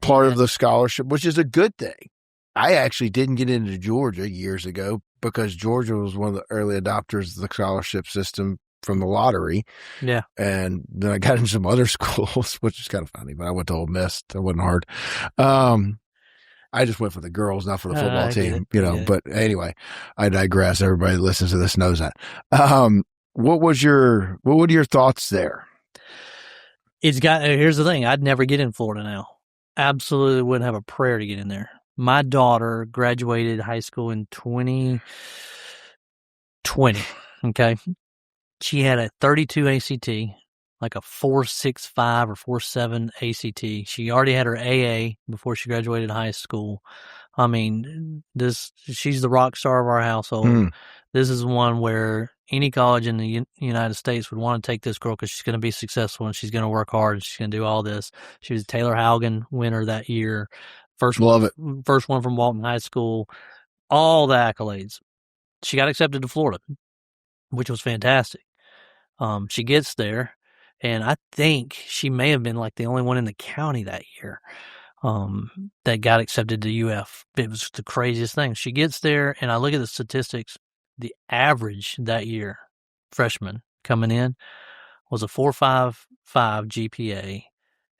part of the scholarship, which is a good thing. I actually didn't get into Georgia years ago because Georgia was one of the early adopters of the scholarship system from the lottery. Yeah. And then I got into some other schools, which is kind of funny, but I went to Ole Miss. That wasn't hard. I just went for the girls, not for the football team, but anyway, I digress. Everybody that listens to this knows that. What were your thoughts there? Here's the thing. I'd never get in Florida now. Absolutely wouldn't have a prayer to get in there. My daughter graduated high school in 2020. Okay. She had a 32 ACT, like a 4.65 or 4.7 ACT. She already had her AA before she graduated high school. I mean, she's the rock star of our household. This is one where any college in the United States would want to take this girl because she's going to be successful and she's going to work hard and she's going to do all this. She was a Taylor Haugen winner that year. First one from Walton High School, all the accolades. She got accepted to Florida, which was fantastic. She gets there, and I think she may have been like the only one in the county that year that got accepted to UF. It was the craziest thing. She gets there, and I look at the statistics. The average that year, freshman coming in, was a 4.55 GPA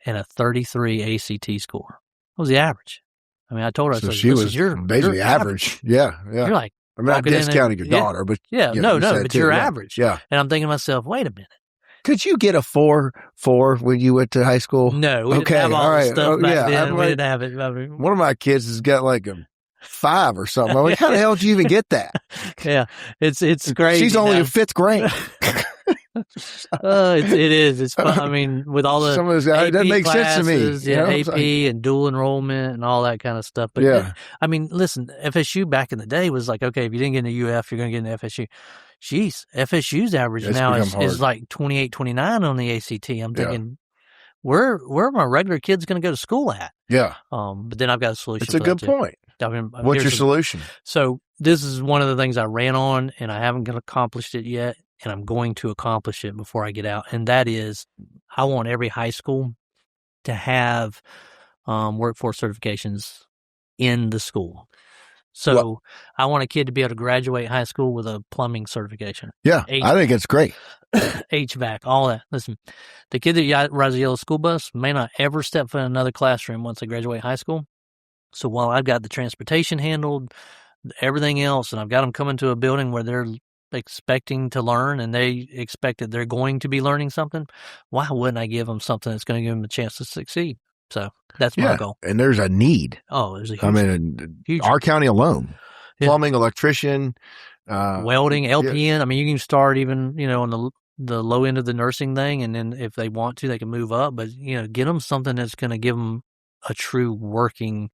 and a 33 ACT score. That was the average. I mean, I told her, so she was basically average. Yeah. You're like, I'm not discounting your daughter, but but you're average. Yeah. And I'm thinking to myself, wait a minute. Could you get a 4.4 when you went to high school? No, we didn't have all the stuff back then. We didn't have it. One of my kids has got like a 5 or something. I'm like, how the hell did you even get that? Yeah, it's crazy. She's only in 5th grade. It is. It's fun. I mean, with all the some of this, it doesn't make sense to me. AP and dual enrollment and all that kind of stuff. But I mean, listen, FSU back in the day was like, okay, if you didn't get into UF, you're going to get into FSU. Jeez, FSU's average now is like 28, 29 on the ACT. I'm thinking, where are my regular kids going to go to school at? Yeah. But then I've got a solution. It's a good point. I mean, what's your solution? So this is one of the things I ran on, and I haven't accomplished it yet, and I'm going to accomplish it before I get out. And that is, I want every high school to have workforce certifications in the school. So I want a kid to be able to graduate high school with a plumbing certification. Yeah, I think it's great. HVAC, all that. Listen, the kid that rides a yellow school bus may not ever step foot in another classroom once they graduate high school. So while I've got the transportation handled, everything else, and I've got them coming to a building where they're expecting to learn and they expect that they're going to be learning something, why wouldn't I give them something that's going to give them a chance to succeed? So that's my goal. And there's a need. Oh, there's a huge, huge our county alone, plumbing, electrician, welding, LPN. I mean, you can start even, on the low end of the nursing thing. And then if they want to, they can move up, but get them something that's going to give them a true working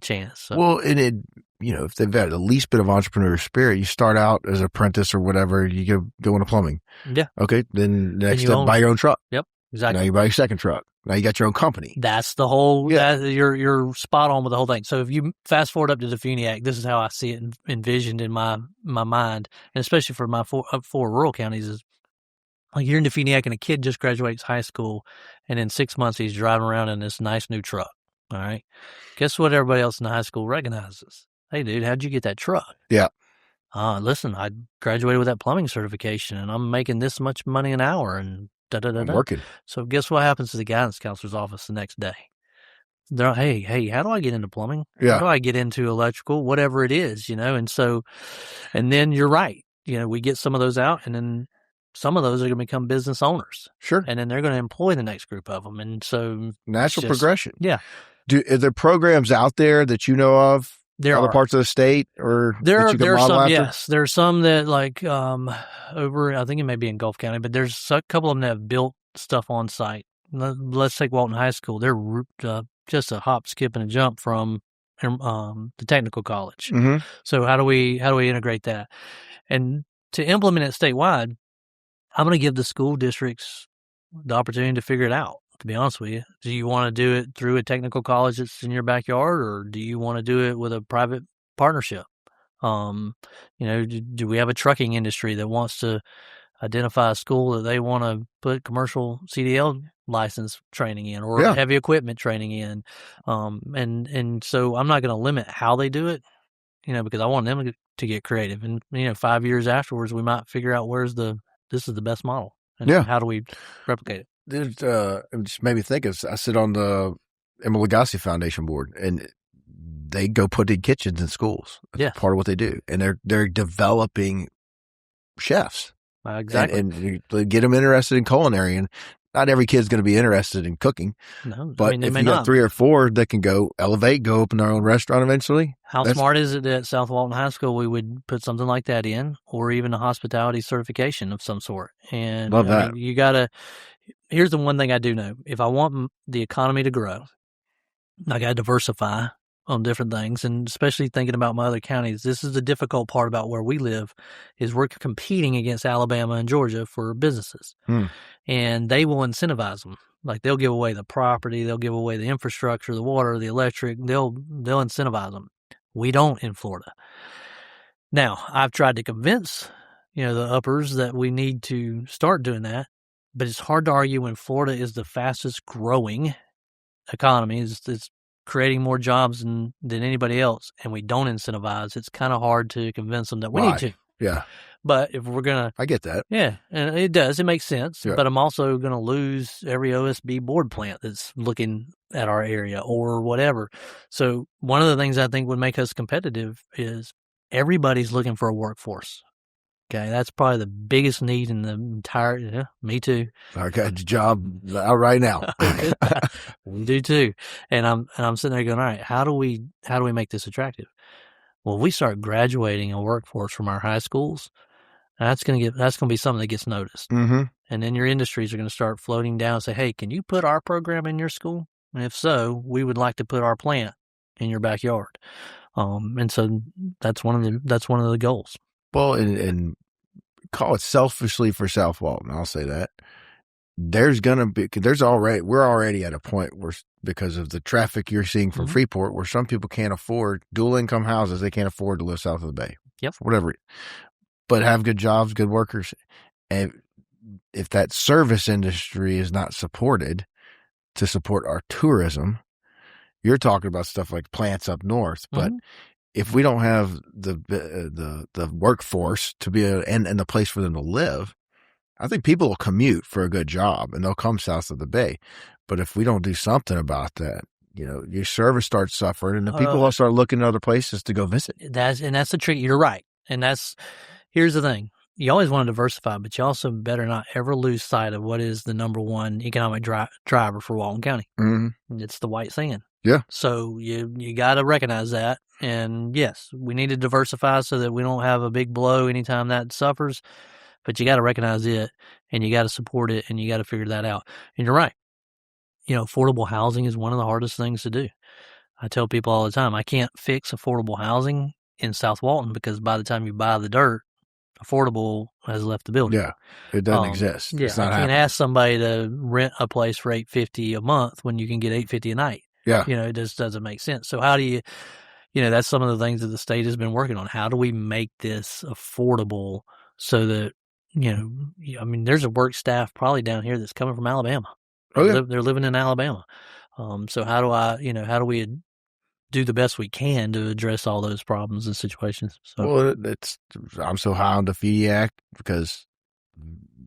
chance. So. Well, and if they've got the least bit of entrepreneurial spirit, you start out as an apprentice or whatever, you go into plumbing. Yeah. Okay. Then the next step, buy your own truck. Yep. Exactly. Now you buy your second truck. Now you got your own company. That's the whole, you're spot on with the whole thing. So if you fast forward up to DeFuniak, this is how I see it envisioned in my mind, and especially for my four rural counties is, like, you're in DeFuniak and a kid just graduates high school, and in 6 months he's driving around in this nice new truck. All right. Guess what everybody else in the high school recognizes? Hey, dude, how'd you get that truck? Yeah. Listen, I graduated with that plumbing certification, and I'm making this much money an hour, and I'm working. So guess what happens to the guidance counselor's office the next day? They're like, hey, how do I get into plumbing? Yeah. How do I get into electrical? Whatever it is, and so, and then you're right. We get some of those out, and then some of those are going to become business owners. Sure. And then they're going to employ the next group of them. And so natural progression. Yeah. Are there programs out there that you know of? There other are parts of the state, or there that are you can there are model some after? Yes, there are some that like over, I think it may be in Gulf County, but there's a couple of them that have built stuff on site. Let's take Walton High School. They're just a hop, skip, and a jump from the technical college. Mm-hmm. So how do we integrate that? And to implement it statewide, I'm going to give the school districts the opportunity to figure it out. To be honest with you, do you want to do it through a technical college that's in your backyard, or do you want to do it with a private partnership? Do we have a trucking industry that wants to identify a school that they want to put commercial CDL license training in, or heavy equipment training in? And so I'm not going to limit how they do it, because I want them to get creative. And 5 years afterwards, we might figure out this is the best model, and how do we replicate it? It just made me think of, I sit on the Emma Lagasse Foundation board, and they go put in kitchens in schools. That's part of what they do. And they're developing chefs. Exactly. And you get them interested in culinary, and not every kid's going to be interested in cooking. No, but if you got 3 or 4 that can go open their own restaurant eventually. How smart is it that at South Walton High School we would put something like that in, or even a hospitality certification of some sort? And love that. You got to. Here's the one thing I do know. If I want the economy to grow, I got to diversify on different things. And especially thinking about my other counties, this is the difficult part about where we live, is we're competing against Alabama and Georgia for businesses. And they will incentivize them. Like, they'll give away the property, they'll give away the infrastructure, the water, the electric, they'll incentivize them. We don't in Florida. Now, I've tried to convince, the uppers that we need to start doing that. But it's hard to argue when Florida is the fastest growing economy. It's creating more jobs than anybody else, and we don't incentivize. It's kind of hard to convince them that we need to. Yeah. But if we're going to... I get that. Yeah, and it does. It makes sense. Yeah. But I'm also going to lose every OSB board plant that's looking at our area or whatever. So one of the things I think would make us competitive is everybody's looking for a workforce. Okay, that's probably the biggest need in the entire. Yeah, me too. I got a job out right now. We do too, and I'm sitting there going, all right, how do we make this attractive? Well, we start graduating a workforce from our high schools. That's going to be something that gets noticed, and then your industries are going to start floating down and say, hey, can you put our program in your school? And if so, we would like to put our plant in your backyard. And so that's one of the goals. Well, and call it selfishly for South Walton, I'll say that. We're already at a point where, because of the traffic you're seeing from Freeport, where some people can't afford dual income houses, they can't afford to live south of the bay. Yep. Whatever. But have good jobs, good workers. And if that service industry is not supported to support our tourism, you're talking about stuff like plants up north, but if we don't have the workforce to be and the place for them to live, I think people will commute for a good job and they'll come south of the bay. But if we don't do something about that, your service starts suffering, and the people will start looking at other places to go visit. That's the trick. You're right, and here's the thing: you always want to diversify, but you also better not ever lose sight of what is the number one economic driver for Walton County. It's the white sand. Yeah. So you got to recognize that. And yes, we need to diversify so that we don't have a big blow anytime that suffers, but you got to recognize it, and you got to support it, and you got to figure that out. And you're right. Affordable housing is one of the hardest things to do. I tell people all the time, I can't fix affordable housing in South Walton because by the time you buy the dirt, affordable has left the building. Yeah. It doesn't exist. Yeah. It's not I can't ask somebody to rent a place for $850 a month when you can get $850 a night. Yeah. It just doesn't make sense. So how do you, that's some of the things that the state has been working on. How do we make this affordable so that, there's a work staff probably down here that's coming from Alabama. Oh, yeah. They're living in Alabama. So how do we do the best we can to address all those problems and situations? So. Well, I'm so high on DeFuniak because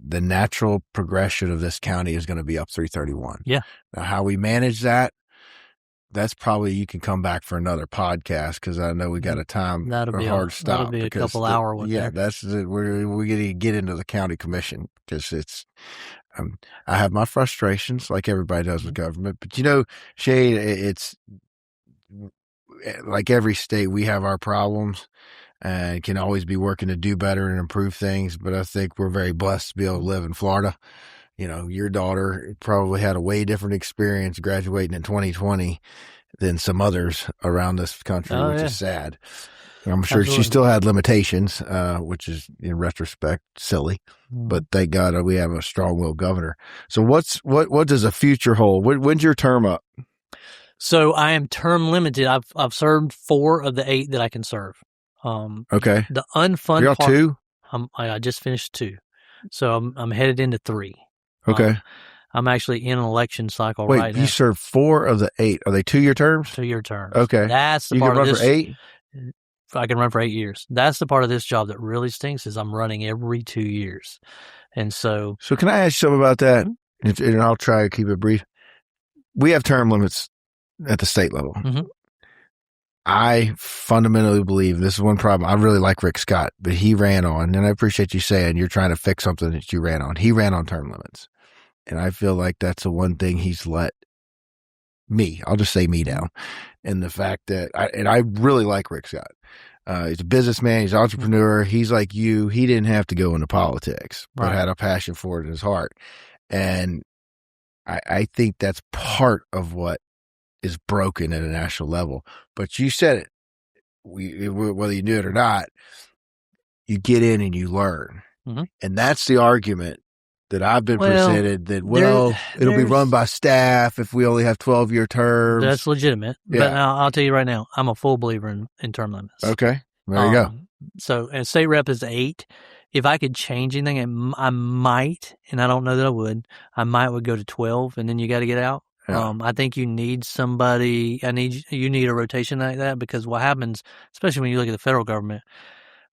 the natural progression of this county is going to be up 331. Yeah. Now, how we manage that, that's probably, you can come back for another podcast, because I know we got a hard stop. That'll be a couple hour one. Yeah, there. we're going to get into the county commission, because it's, I have my frustrations like everybody does with government, but Shane, it's like every state, we have our problems and can always be working to do better and improve things. But I think we're very blessed to be able to live in Florida. Your daughter probably had a way different experience graduating in 2020 than some others around this country, which is sad. I'm sure Absolutely. She still had limitations, which is in retrospect silly, but thank God we have a strong-willed governor. So what does a future hold? When's your term up? So I am term limited. I've served 4 of the 8 that I can serve. Okay. The unfun You're part. 2? I just finished 2, so I'm headed into 3. Okay. I'm actually in an election cycle right now. Wait, you served 4 of the 8. Are they 2-year terms? 2-year terms. Okay. That's the you part can of run this. For 8? I can run for 8 years. That's the part of this job that really stinks, is I'm running every 2 years. And so can I ask you something about that? And I'll try to keep it brief. We have term limits at the state level. Mm-hmm. I fundamentally believe, this is one problem. I really like Rick Scott, but he ran on, and I appreciate you saying you're trying to fix something that you ran on. He ran on term limits. And I feel like that's the one thing he's let I'll just say me down. And the fact that I really like Rick Scott. He's a businessman. He's an entrepreneur. He's like you. He didn't have to go into politics, but had a passion for it in his heart. And I think that's part of what is broken at a national level. But you said it, whether you knew it or not, you get in and you learn. Mm-hmm. And that's the argument that I've been presented, that, it'll be run by staff if we only have 12-year terms. That's legitimate. Yeah. But I'll tell you right now, I'm a full believer in term limits. Okay. There you go. So, and state rep is 8. If I could change anything, I might, and I don't know that I would go to 12, and then you got to get out. Yeah. I think you need somebody, you need a rotation like that, because what happens, especially when you look at the federal government,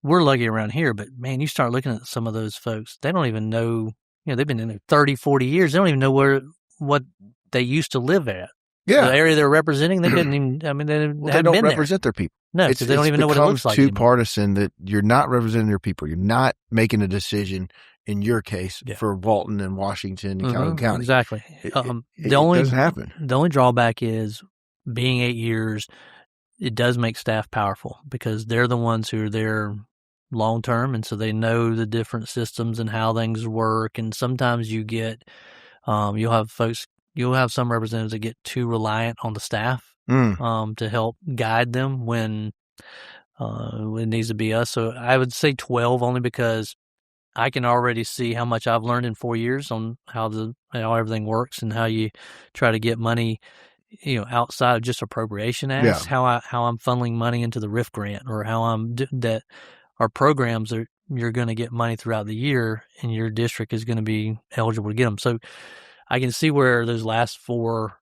we're lucky around here, but man, you start looking at some of those folks, they don't even know, they've been in there 30, 40 years. They don't even know what they used to live at. Yeah. The area they're representing, they didn't even, they don't represent their people. No, because they don't even know what it looks like. It's too partisan that you're not representing your people. You're not making a decision, in your case, for Walton and Washington and Calhoun County. Exactly. It doesn't happen. The only drawback is being 8 years, it does make staff powerful, because they're the ones who are there long term, and so they know the different systems and how things work. And sometimes you get, you'll have some representatives that get too reliant on the staff to help guide them when it needs to be us. So I would say 12, only because I can already see how much I've learned in 4 years on how everything works, and how you try to get money, outside of just appropriation acts, how I'm funneling money into the RIF grant, or how that our programs you're going to get money throughout the year, and your district is going to be eligible to get them. So I can see where those last 4,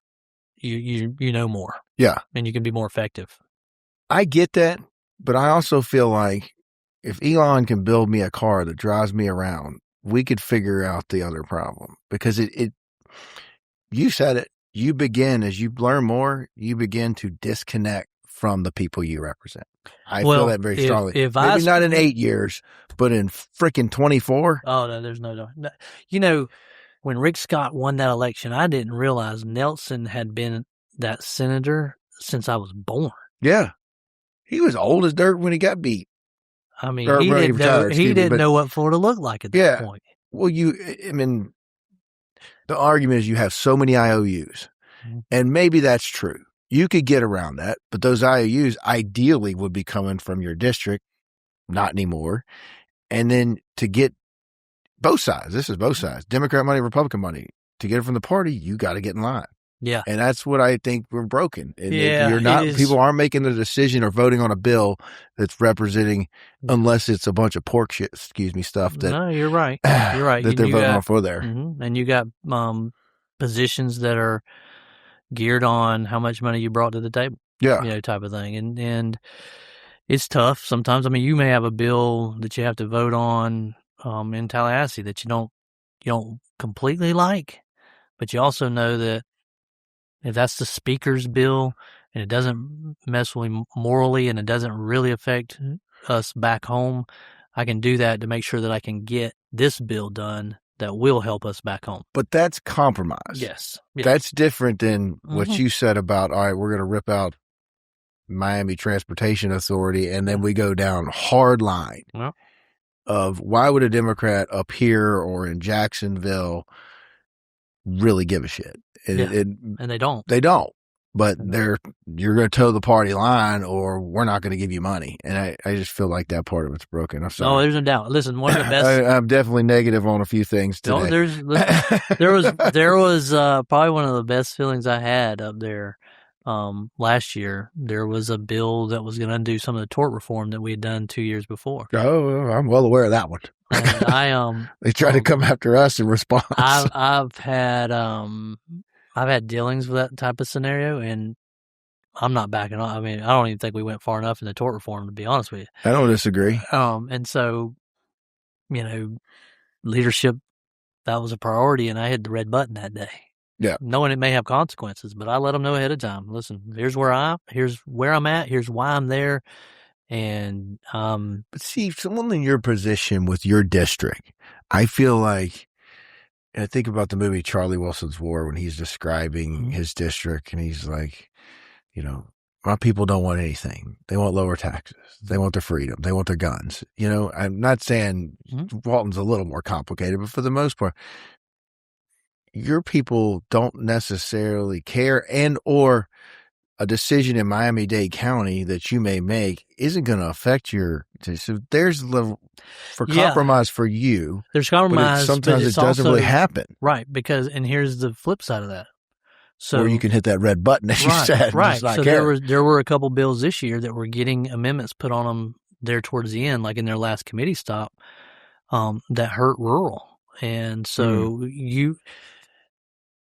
you know more. Yeah. And you can be more effective. I get that, but I also feel like if Elon can build me a car that drives me around, we could figure out the other problem. Because you said it, as you learn more, you begin to disconnect from the people you represent. I feel that very strongly. Maybe not in 8 years, but in freaking 24. Oh, no, there's no. When Rick Scott won that election, I didn't realize Nelson had been that senator since I was born. Yeah. He was old as dirt when he got beat. I mean, he didn't know what Florida looked like at that point. Well, the argument is you have so many IOUs, and maybe that's true. You could get around that, but those IOUs ideally would be coming from your district, not anymore. And then to get both sides, this is both sides, Democrat money, Republican money, to get it from the party, you got to get in line. Yeah. And that's what I think we're broken. And people aren't making the decision or voting on a bill that's representing, unless it's a bunch of pork shit, stuff that. No, you're right. You're right. That they're voting on for there. Mm-hmm. And you got positions that are geared on how much money you brought to the table. Yeah. Type of thing. And it's tough sometimes. I mean, you may have a bill that you have to vote on in Tallahassee that you don't completely like, but you also know that if that's the speaker's bill and it doesn't mess with me morally and it doesn't really affect us back home, I can do that to make sure that I can get this bill done that will help us back home. But that's compromise. Yes. That's different than what you said about, all right, we're going to rip out Miami Transportation Authority, and then we go down hard line of why would a Democrat up here or in Jacksonville really give a shit? And they don't. They don't. But you're going to toe the party line, or we're not going to give you money. And I just feel like that part of it's broken. I'm sorry. No, there's no doubt. Listen, one of the best. I'm definitely negative on a few things today. No, there was probably one of the best feelings I had up there. Last year, there was a bill that was going to undo some of the tort reform that we had done 2 years before. Oh, I'm well aware of that one. And they tried to come after us in response. I've had dealings with that type of scenario, and I'm not backing off. I mean, I don't even think we went far enough in the tort reform, to be honest with you. I don't disagree. And so, leadership, that was a priority, and I hit the red button that day. Yeah. Knowing it may have consequences, but I let them know ahead of time. Listen, here's where I'm at. Here's why I'm there. And, but see, someone in your position with your district, I feel like, and I think about the movie Charlie Wilson's War when he's describing his district, and he's like, my people don't want anything. They want lower taxes. They want their freedom. They want their guns. I'm not saying Walton's a little more complicated, but for the most part, your people don't necessarily care, and or a decision in Miami-Dade County that you may make isn't going to affect your. So there's a level for compromise for you. There's compromise. Sometimes it doesn't really happen. Right. And here's the flip side of that. So, or you can hit that red button, as you said. Right. Just not so care. there were a couple bills this year that were getting amendments put on them there towards the end, like in their last committee stop, that hurt rural. And so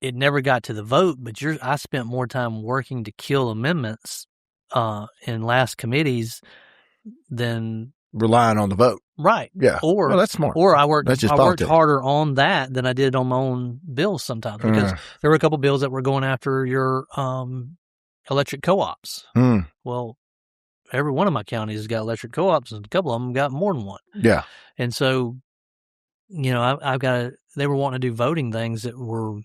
it never got to the vote, but I spent more time working to kill amendments in last committees than relying on the vote. Right. Yeah. Well, that's smart. Or I worked harder on that than I did on my own bills sometimes, because there were a couple bills that were going after your electric co-ops. Well, every one of my counties has got electric co-ops, and a couple of them got more than one. Yeah. And so, they were wanting to do voting things that were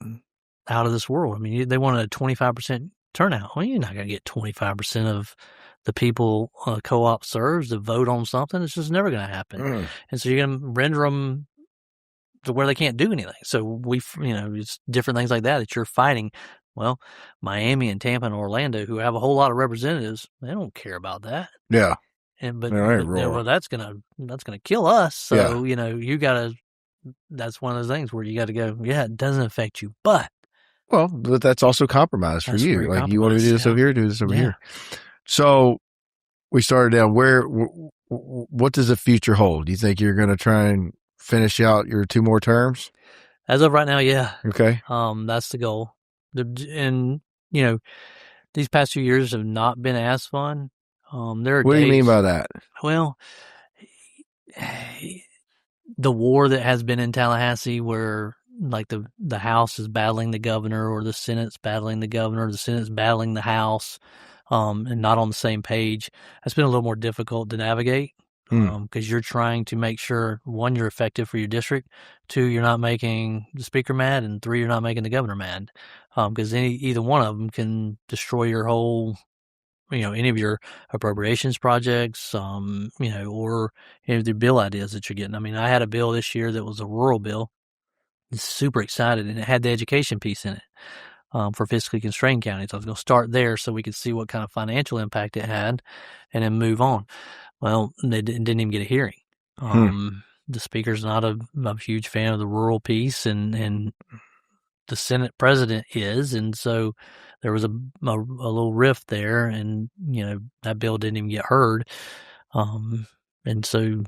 out of this world. I mean, they wanted a 25% turnout. Well, you're not going to get 25% of the people co-op serves to vote on something. It's just never going to happen. And so you're going to render them to where they can't do anything. So it's different things like that you're fighting. Well, Miami and Tampa and Orlando, who have a whole lot of representatives, they don't care about that. Yeah. But that's gonna kill us. So you gotta. That's one of those things where you got to go. Yeah, it doesn't affect you, but that's also compromise for you. Like, you want to do this over here, do this over here. So we started down. What does the future hold? Do you think you're going to try and finish out your 2 more terms? As of right now, yeah. Okay. That's the goal. And these past 2 years have not been as fun. There are What do you mean by that? Well, the war that has been in Tallahassee, where like the House is battling the governor, or the Senate's battling the governor, or the Senate's battling the House, and not on the same page, that's been a little more difficult to navigate, because you're trying to make sure, 1, you're effective for your district, 2, you're not making the speaker mad, and 3, you're not making the governor mad, because either one of them can destroy your whole, any of your appropriations projects, or any of the bill ideas that you're getting. I mean, I had a bill this year that was a rural bill. I'm super excited, and it had the education piece in it for fiscally constrained counties. I was going to start there so we could see what kind of financial impact it had, and then move on. Well, they didn't even get a hearing. The speaker's not a huge fan of the rural piece, and the Senate president is, and so there was a little rift there, and that bill didn't even get heard, and so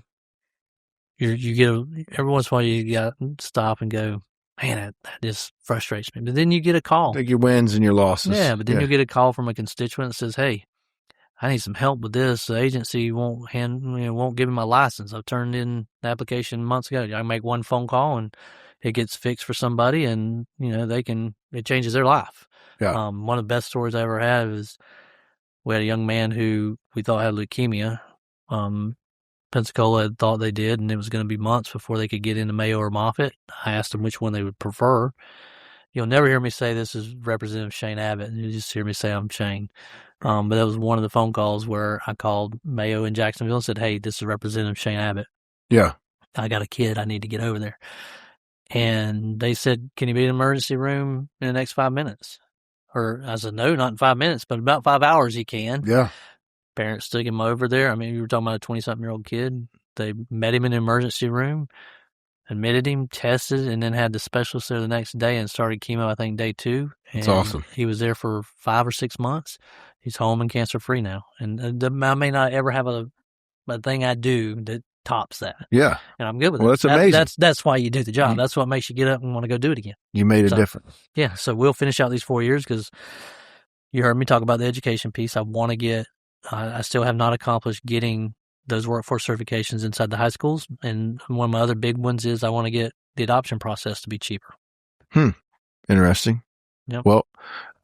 you get every once in a while you got to stop and go, man, that just frustrates me. But then you get a call. Take your wins and your losses. Yeah, but then you get a call from a constituent that says, hey, I need some help with this. The agency won't give me my license. I've turned in the application months ago. I make one phone call and it gets fixed for somebody, and it changes their life. Yeah. One of the best stories I ever had is we had a young man who we thought had leukemia. Pensacola had thought they did, and it was going to be months before they could get into Mayo or Moffett. I asked them which one they would prefer. You'll never hear me say this is Representative Shane Abbott. You just hear me say I'm Shane. But that was one of the phone calls where I called Mayo in Jacksonville and said, hey, this is Representative Shane Abbott. Yeah. I got a kid. I need to get over there. And they said, can you be in the emergency room in the next 5 minutes? Or I said, no, not in 5 minutes, but about 5 hours he can. Yeah. Parents took him over there. I mean, you were talking about a 20-something-year-old kid. They met him in the emergency room, admitted him, tested, and then had the specialist there the next day and started chemo, I think, day 2. That's awesome. He was there for 5 or 6 months. He's home and cancer-free now. And I may not ever have a thing I do that tops that. Yeah. And I'm good with it. Well, that's amazing. That's why you do the job. That's what makes you get up and want to go do it again. You made a difference. Yeah. So we'll finish out these 4 years because you heard me talk about the education piece. I want to get, I still have not accomplished getting those workforce certifications inside the high schools. And one of my other big ones is I want to get the adoption process to be cheaper. Interesting. Yep. Well,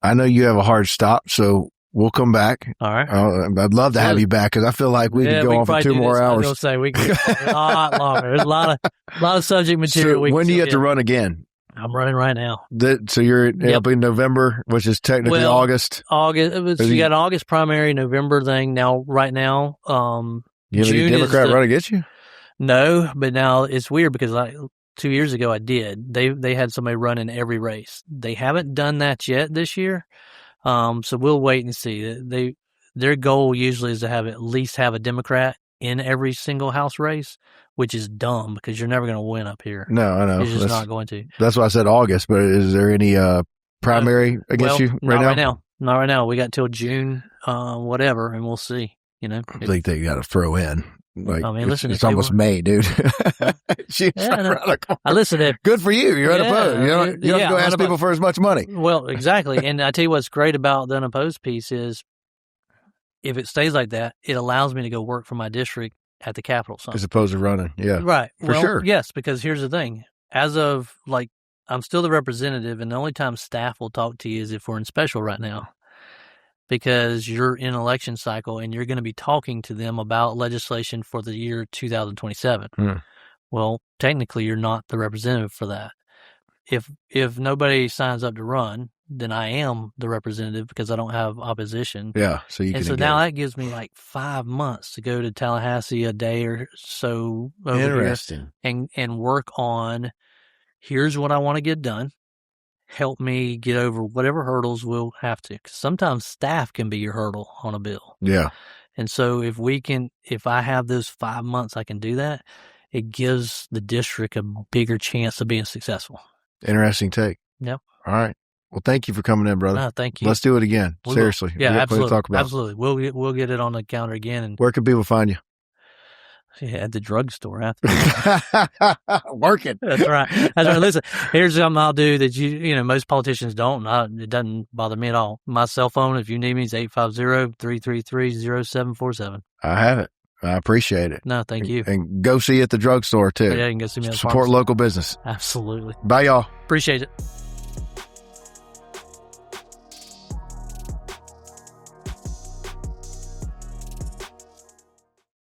I know you have a hard stop, so we'll come back. All right. I'd love to have you back because I feel like we could go on for 2 more hours. I was going to say we could go a lot longer. There's a lot of subject material. So when do you have to run again? I'm running right now. So you're up in November, which is technically August. August. You got an August primary, November thing. Now, right now, you have any Democrat run against you? No, but now it's weird because 2 years ago I did. They had somebody run in every race. They haven't done that yet this year. So we'll wait and see. Their goal usually is to at least have a Democrat in every single House race, which is dumb because you're never going to win up here. No, I know. You're just not going to. That's why I said August, but is there any primary against you right now? Not right now. We got till June, whatever, and we'll see. I think they got to throw in. Like, I mean, listen, it's almost May, dude. I listen. Good for you. You're unopposed. You don't have to go ask people for as much money. Well, exactly. And I tell you what's great about the unopposed piece is if it stays like that, it allows me to go work for my district at the Capitol Summit. As opposed to running. Yeah. Right. For sure. Yes, because here's the thing. As of I'm still the representative, and the only time staff will talk to you is if we're in special right now. Because you're in election cycle and you're going to be talking to them about legislation for the year 2027. Well, technically, you're not the representative for that. If nobody signs up to run, then I am the representative because I don't have opposition. Yeah, so you can. And so now that gives me 5 months to go to Tallahassee a day or so over Interesting. here and work on. Here's what I want to get done. Help me get over whatever hurdles we'll have to. 'Cause sometimes staff can be your hurdle on a bill. Yeah. And so if I have those 5 months, I can do that. It gives the district a bigger chance of being successful. Interesting take. Yep. All right. Well, thank you for coming in, brother. No, thank you. Let's do it again. Seriously. Yeah, absolutely. To talk about. Absolutely. We'll get it on the calendar again. And where can people find you? Yeah, at the drugstore. Working. That's right. Listen, here's something I'll do that most politicians don't. It doesn't bother me at all. My cell phone, if you need me, is 850-333-0747. I have it. I appreciate it. No, thank you. And go see you at the drugstore too. Yeah, you can go see me at the Support pharmacy. local business. Absolutely. Bye, y'all. Appreciate it.